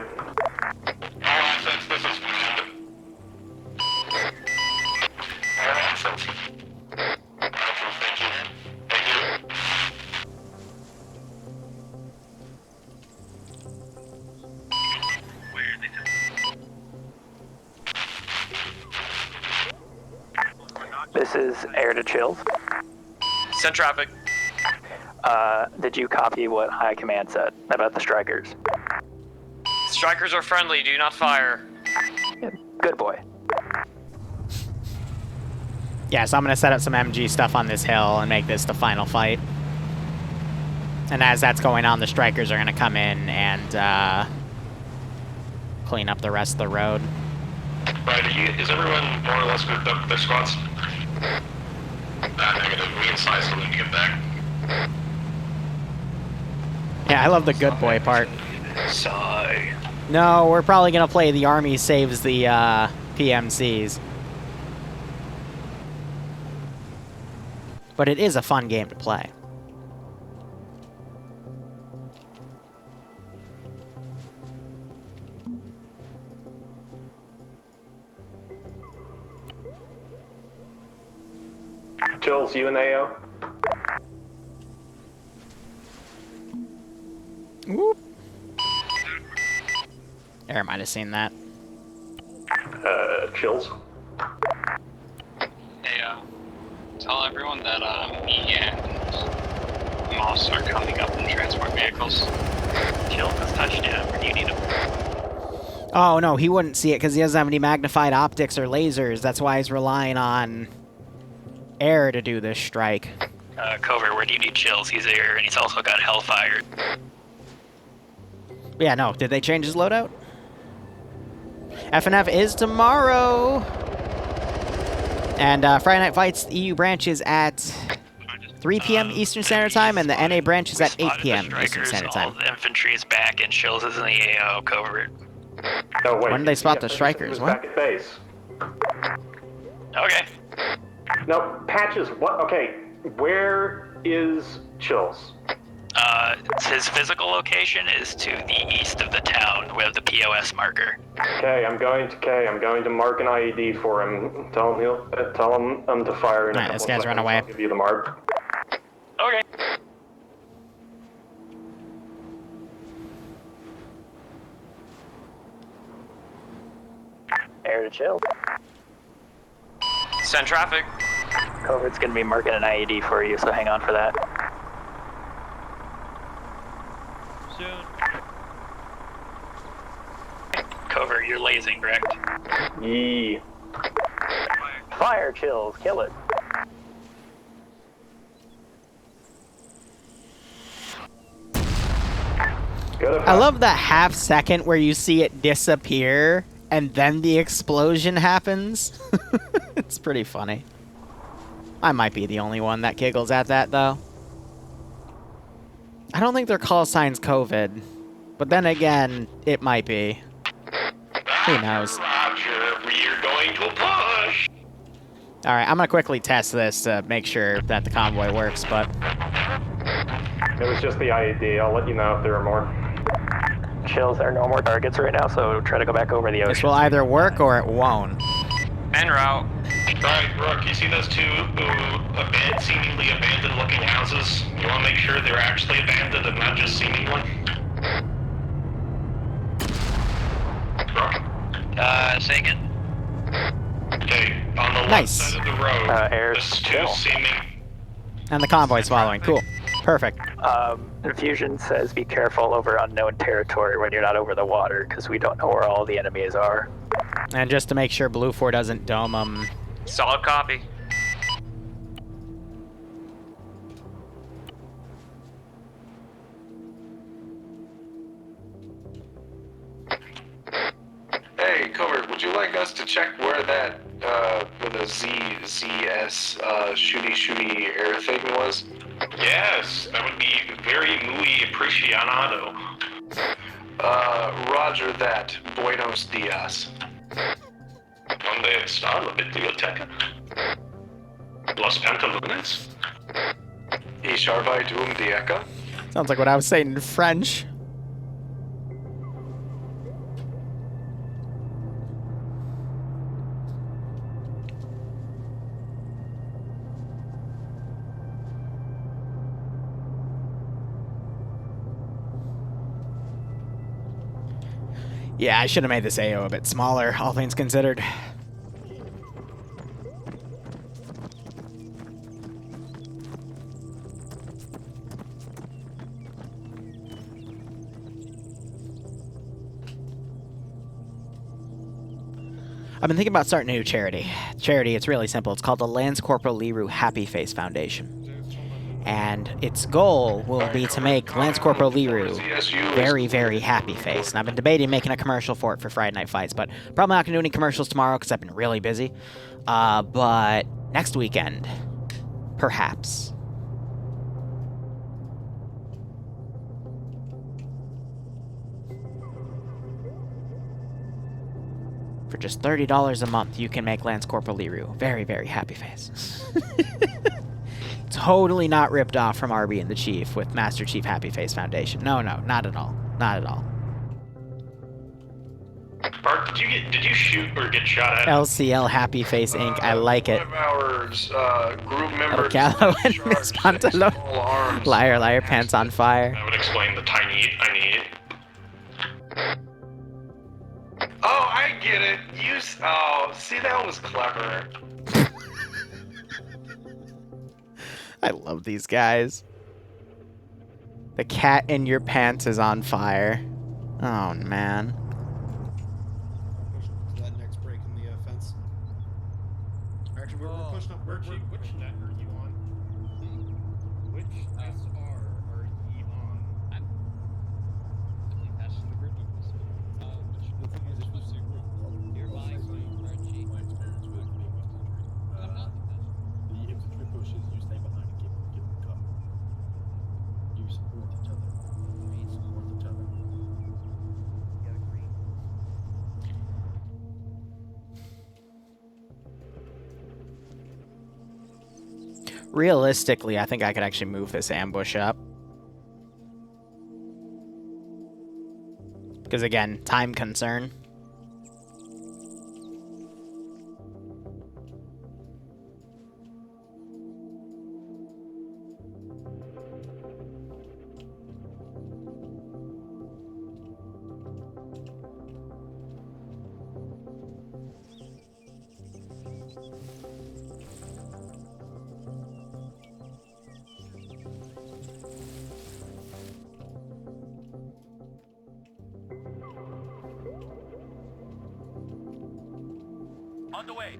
This is Air to Chill. Send traffic. Did you copy what High Command said about the strikers? Strikers are friendly, do not fire. Good boy. Yeah, so I'm going to set up some MG stuff on this hill and make this the final fight. And as that's going on, the strikers are going to come in and clean up the rest of the road. Right, is everyone more or less grouped up with their squads? Negative. Me and Sai still need to get back. Yeah, I love the good boy part. Sai. No, we're probably going to play the Army Saves the PMCs. But it is a fun game to play. Chills, you and AO. Whoop. Air might have seen that. Chills. Hey, tell everyone that me and Moss are coming up in transport vehicles. Chill has touchdown. Where do you need him? Oh, no, he wouldn't see it because he doesn't have any magnified optics or lasers. That's why he's relying on Air to do this strike. Covert, where do you need Chills? He's here, and he's also got Hellfire. Yeah, no. Did they change his loadout? FNF is tomorrow. And Friday Night Fights EU branch is at 3 p.m. Eastern Standard Time, and the NA branch is at 8 p.m. Eastern Standard Time. All the infantry is back, and Chills is in the AO Covert. No, wait. When did they spot the strikers? Back at base. Okay. No, Patches, what? Okay, where is Chills? His physical location is to the east of the town with the POS marker. Okay, I'm going to mark an IED for him. Tell him to fire in a couple this guy's seconds. run away. I'll give you the mark. Okay. Air to Chill. Send traffic. Covert's gonna be marking an IED for you, so hang on for that. Soon. Covert, you're lasing, correct? Yee. Fire, Chills, kill it. I love that half second where you see it disappear and then the explosion happens. It's pretty funny. I might be the only one that giggles at that, though. I don't think their call sign's COVID, but then again, it might be. Who knows? Roger, we're going to push. All right, I'm gonna quickly test this to make sure that the convoy works, but It was just the IED. I'll let you know if there are more. Chills, there are no more targets right now, so try to go back over the ocean. this will either work or it won't. En route. Right, Rook, you see those two seemingly abandoned looking houses? You want to make sure they're actually abandoned and not just seemingly? Rook? Say again. Okay, on the Nice. left side of the road, Air's there's two chill. seeming... And the convoy's following. Cool. Perfect. Infusion says be careful over unknown territory when you're not over the water, because we don't know where all the enemies are. And just to make sure Blue 4 doesn't dome them. Solid copy. Hey, Covert, would you like us to check where that, with a ZS, shooty air thing was? Yes, that would be very muy apreciado. Roger that. Buenos dias. Donde está la biblioteca? Los pantalones? Ich arbeite die Ecke. Sounds like what I was saying in French. Yeah, I should have made this AO a bit smaller, all things considered. I've been thinking about starting a new charity. It's really simple. It's called the Lance Corporal Liru Happy Face Foundation. And its goal will be to make Lance Corporal Liru very, very happy face. And I've been debating making a commercial for it for Friday Night Fights, but probably not going to do any commercials tomorrow because I've been really busy. But next weekend, perhaps. For just $30 a month, you can make Lance Corporal Liru very, very happy face. Totally not ripped off from RB and the Chief with Master Chief Happy Face Foundation. No, not at all. Not at all. Bart, did you shoot or get shot at? LCL Happy Face Inc. I like it. One of our group members. Gallo and Miss Pantalon. Liar, pants on fire. That would explain the tiny I need. Oh, I get it. Oh, see, that was clever. I love these guys. The cat in your pants is on fire. Oh, man. That next break in the fence. Action we're pushing up. Which net are you on? Which SR are ye on? I'm definitely attached to the group of this. The thing is, if you see a group, you're buying Archie. My experience with being infantry. I'm not the infantry pushes, you stay behind and give them cover. You support each other. We support each other. Realistically, I think I could actually move this ambush up. Because again, time concern. On the way.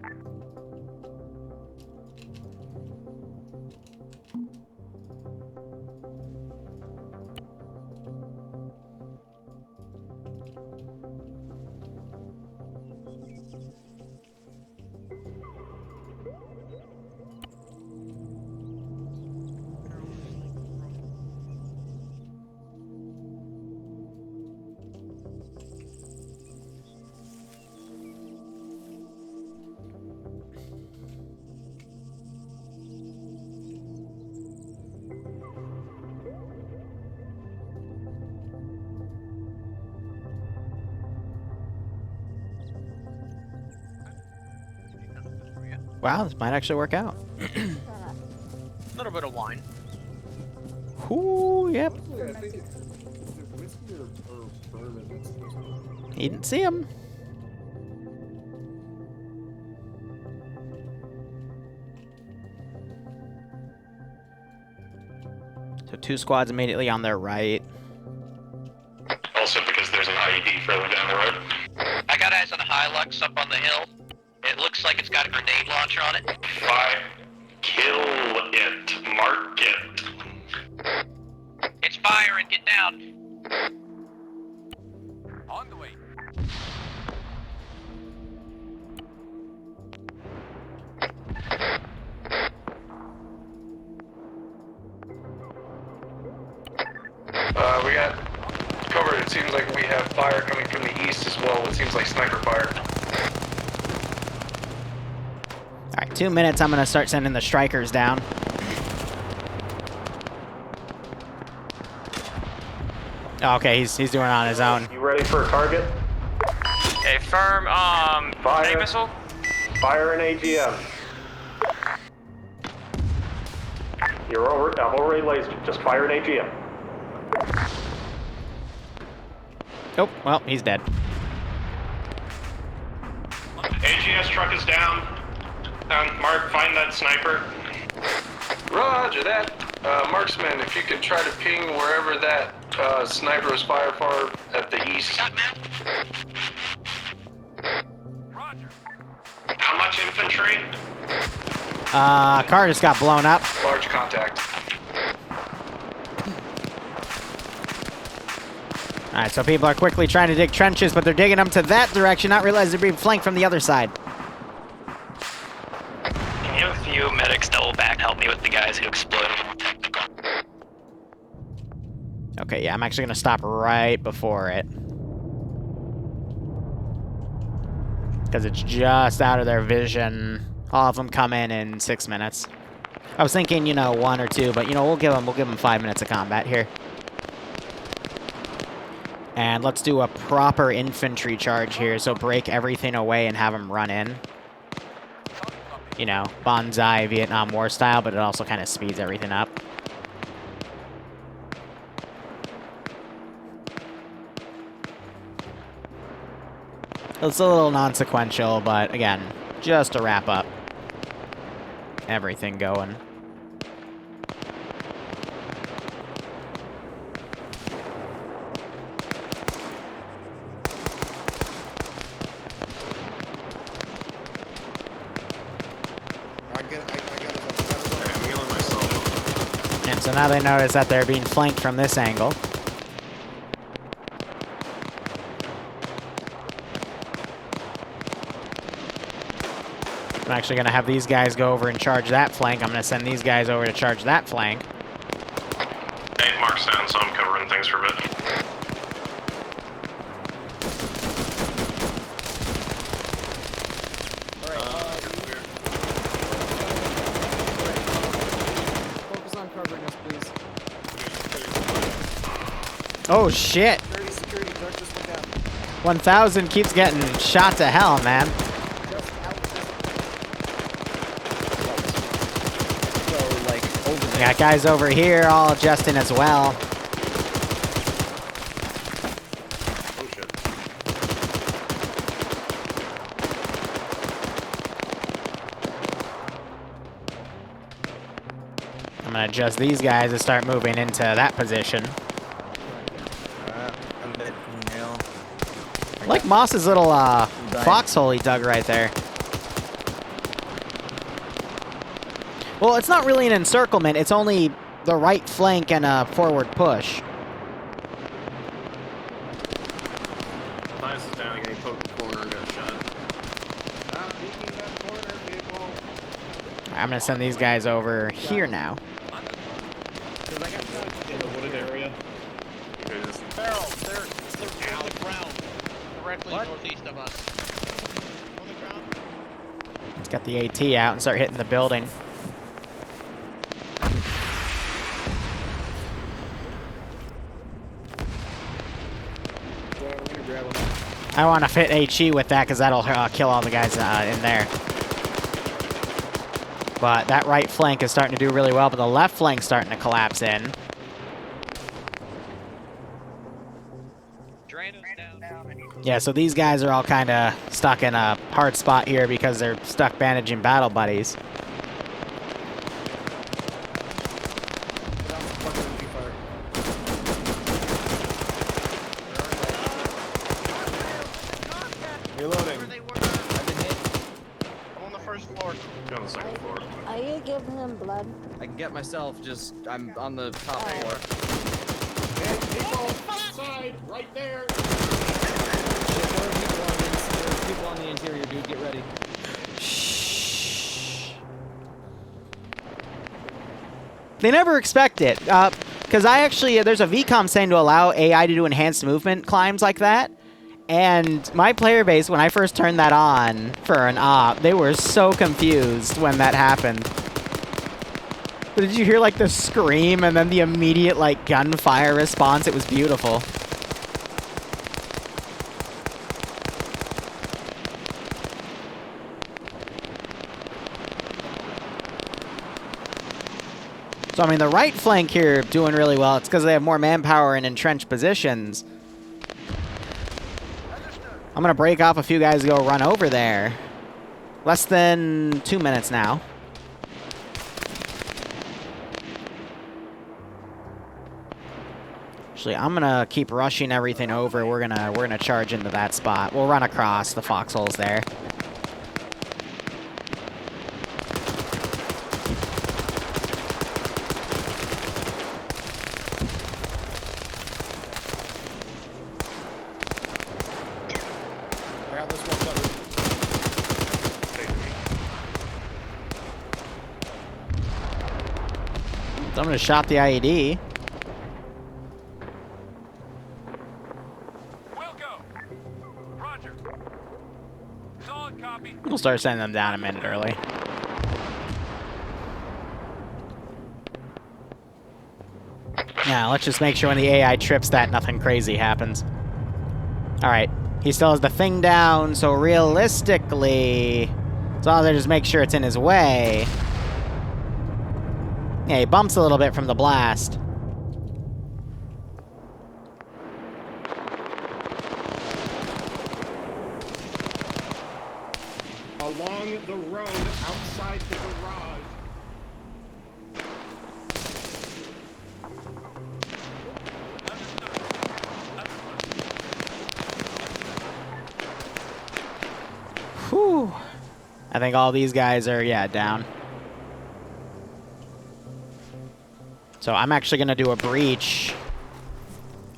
Wow, this might actually work out. A little bit of wine. Ooh, yep. Honestly, I think it's whiskey or bourbon that's supposed to be. You didn't see him. So 2 squads immediately on their right. Also because there's an IED further down the road. I got eyes on a Hilux up on the hill. It looks like it's got a grenade launcher on it. Fire. Kill it. Mark it. It's firing. Get down. On the way. We got covered. It seems like we have fire coming from the east as well. It seems like sniper fire. Alright, 2 minutes. I'm going to start sending the strikers down. Oh, okay, he's doing it on his own. You ready for a target? A firm, Fire. A missile? Fire an AGM. I've already lasered. Just fire an AGM. Oh, well, he's dead. AGS truck is down. Mark, find that sniper. Roger that. Marksman, if you could try to ping wherever that sniper was fired for at the east. Roger. How much infantry? Car just got blown up. Large contact. Alright, so people are quickly trying to dig trenches, but they're digging them to that direction, not realizing they're being flanked from the other side. Can you have a few medics double back and help me with the guys who exploded? Okay, yeah, I'm actually going to stop right before it. Because it's just out of their vision. All of them come in 6 minutes. I was thinking, you know, 1 or 2, but, you know, we'll give them 5 minutes of combat here. And let's do a proper infantry charge here, so break everything away and have them run in. You know, bonsai Vietnam War style, but it also kind of speeds everything up. It's a little non-sequential, but again, just to wrap up everything going. So now they notice that they're being flanked from this angle. I'm actually going to have these guys go over and charge that flank. I'm going to send these guys over to charge that flank. 8 marks down, so I'm covering things for a bit. Focus on covering us, please. Oh, shit. 1000 keeps getting shot to hell, man. Got guys over here all adjusting as well. Oh shit. I'm gonna adjust these guys to start moving into that position. I like Moss's little foxhole he dug right there. Well, it's not really an encirclement, it's only the right flank and a forward push. Linus is down again, he poked the corner and got shot. Stop peeking that corner, people. I'm gonna send these guys over here now. In the wooded area. Barrel, they're on the ground, directly northeast of us. On the ground. Let's get the AT out and start hitting the building. I want to fit HE with that because that'll kill all the guys in there. But that right flank is starting to do really well, but the left flank's starting to collapse in. Yeah, so these guys are all kind of stuck in a hard spot here because they're stuck bandaging battle buddies. Reloading. I'm on the first floor. Go on the second floor. Are you giving him blood? I can get myself, just, I'm on the top floor. Hey, people outside, right there. Shit, there are people on the interior, dude, get ready. They never expect it. Because there's a VCOM saying to allow AI to do enhanced movement climbs like that. And my player base, when I first turned that on for an op, they were so confused when that happened. Did you hear, like, the scream and then the immediate, like, gunfire response? It was beautiful. So, I mean, the right flank here doing really well. It's because they have more manpower in entrenched positions. I'm going to break off a few guys to go run over there. Less than 2 minutes now. Actually, I'm going to keep rushing everything over. We're gonna charge into that spot. We'll run across the foxholes there. Someone just shot the IED. We'll start sending them down a minute early. Yeah, let's just make sure when the AI trips that nothing crazy happens. Alright, he still has the thing down, so realistically, as long as I just make sure it's in his way. Yeah, he bumps a little bit from the blast. Along the road outside the garage. Whew. I think all these guys are, yeah, down. So I'm actually going to do a breach.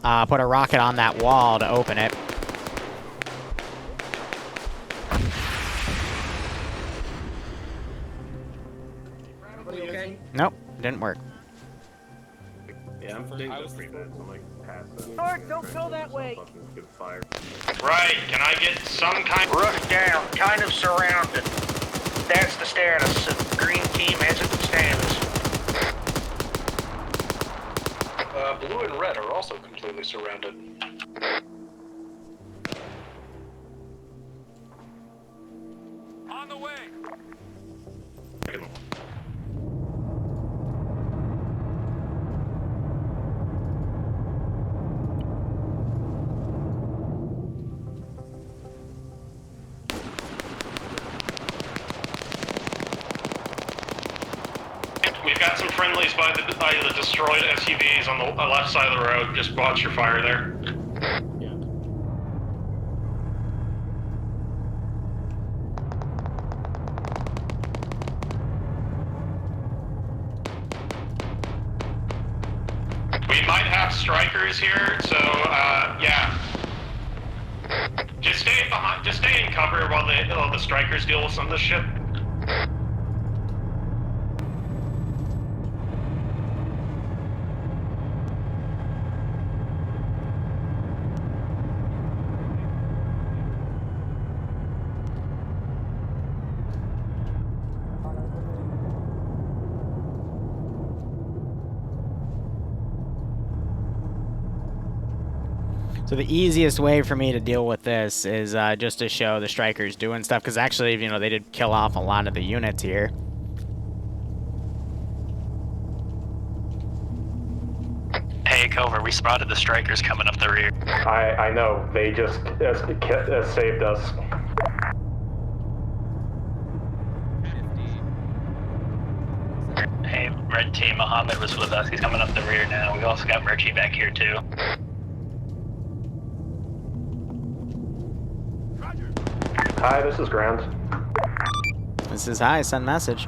Put a rocket on that wall to open it. Okay. Nope, didn't work. Yeah, I'm doing this pretty bad, so I'm like past that. Lord, don't go that way. Good fire. Right, can I get some kind Roof down, kind of surrounded. That's the status. Green team exit the status. Blue and red are also completely surrounded. On the way. We've got some friendlies by the destroyed SUVs on the left side of the road. Just watch your fire there. We might have strikers here, so yeah. Just stay behind. Just stay in cover while the strikers deal with some of this shit. So the easiest way for me to deal with this is just to show the strikers doing stuff, because actually, you know, they did kill off a lot of the units here. Hey, Cover, we spotted the strikers coming up the rear. I know, they just saved us. Hey, red team, Mohammed was with us. He's coming up the rear now. We also got Murchie back here, too. Hi, this is Ground. This is hi, send message.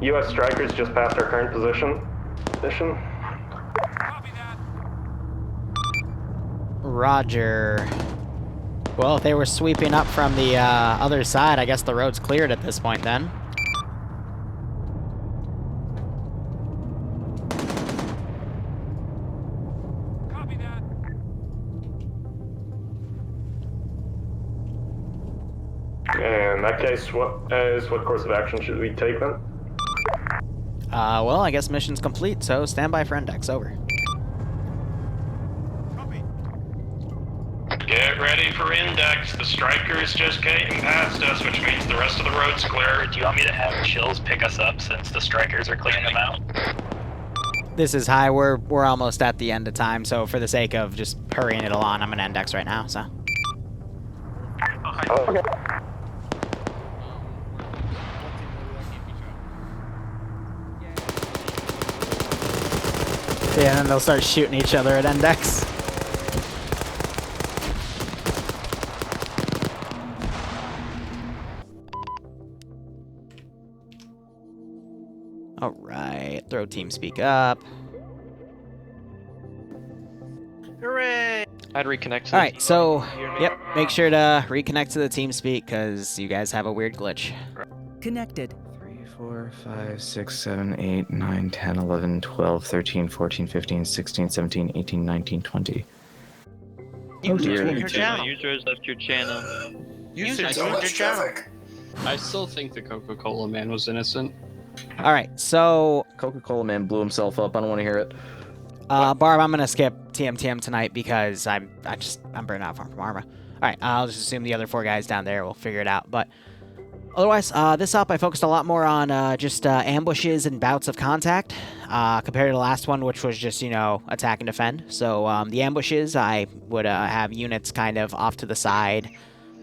U.S. strikers just passed our current position. Roger. Well, if they were sweeping up from the other side, I guess the road's cleared at this point then. In that case, what course of action should we take then? Well, I guess mission's complete, so stand by for index, over. Get ready for index. The strikers just came past us, which means the rest of the road's clear. Do you want me to have Chills pick us up since the strikers are clearing them out? This is high, we're almost at the end of time, so for the sake of just hurrying it along, I'm gonna index right now, so. Oh, okay. Yeah, and then they'll start shooting each other at index. Alright, throw team speak up. Hooray! I'd reconnect. Alright, so, yep, make sure to reconnect to the team speak, because you guys have a weird glitch. Connected. 4, 5, 6, 7, 8, 9, 10, 11, 12, 13, 14, 15, 16, 17, 18, 19, 20. You dear. your channel. User has left your channel. User User joined your channel. I still think the Coca-Cola man was innocent. Alright, so... Coca-Cola man blew himself up. I don't want to hear it. Barb, I'm gonna skip TMTM tonight because I'm burning out from Arma. Alright, I'll just assume the other 4 guys down there will figure it out, but... Otherwise, this up, I focused a lot more on just ambushes and bouts of contact, compared to the last one, which was just, you know, attack and defend. So the ambushes, I would have units kind of off to the side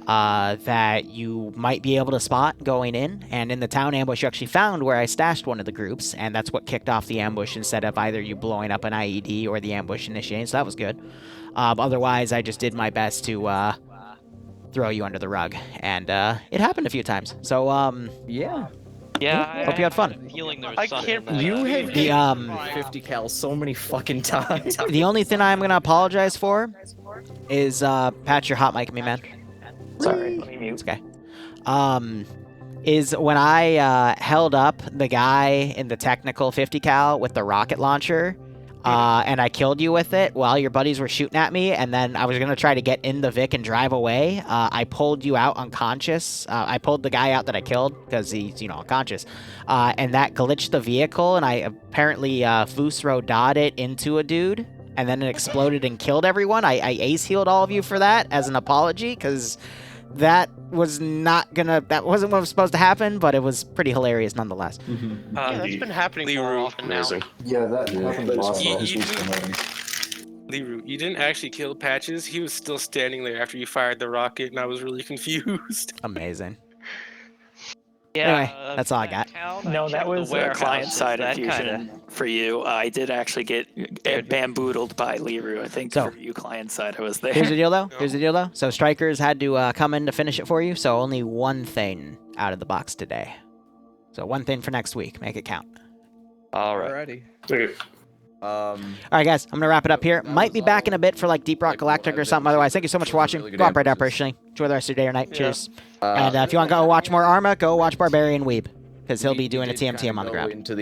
that you might be able to spot going in. And in the town ambush, you actually found where I stashed one of the groups, and that's what kicked off the ambush instead of either you blowing up an IED or the ambush initiating, so that was good. Otherwise, I just did my best to... throw you under the rug, and it happened a few times. So, yeah. Yeah, Hope you had fun. I had a feeling there was I something can't that, You have The 50 cal so many fucking times. the only thing I'm gonna apologize for is Pat, your hot mic, me man. Sorry, let me mute. It's okay. Is when I held up the guy in the technical 50 cal with the rocket launcher, and I killed you with it while your buddies were shooting at me, and then I was gonna try to get in the Vic and drive away. I pulled you out unconscious. I pulled the guy out that I killed because he's, you know, unconscious, and that glitched the vehicle, and I apparently Fusro-da'd it into a dude, and then it exploded and killed everyone. I ace healed all of you for that as an apology, because that wasn't what was supposed to happen, but it was pretty hilarious nonetheless. Yeah, that's been happening more often now. Yeah, that happened last Liru, you didn't actually kill Patches. He was still standing there after you fired the rocket, and I was really confused. Amazing. Yeah, Anyway, that's all I got. No, that was a client-side that infusion for you. I did actually get bamboodled by Liru. I think So- for you client-side, I was there. Here's the deal, though. So Strikers had to come in to finish it for you, so only one thing out of the box today. So one thing for next week. Make it count. All right. Alrighty. Okay. All right, guys, I'm going to wrap it up here. Might be back in a bit for, like, Deep Rock Galactic or something. Otherwise, thank you so much for watching. Go operate operationally. Enjoy the rest of your day or night. Cheers. And if you want to go watch more Arma, go watch Barbarian Weeb, because he'll be doing a TMTM on the ground.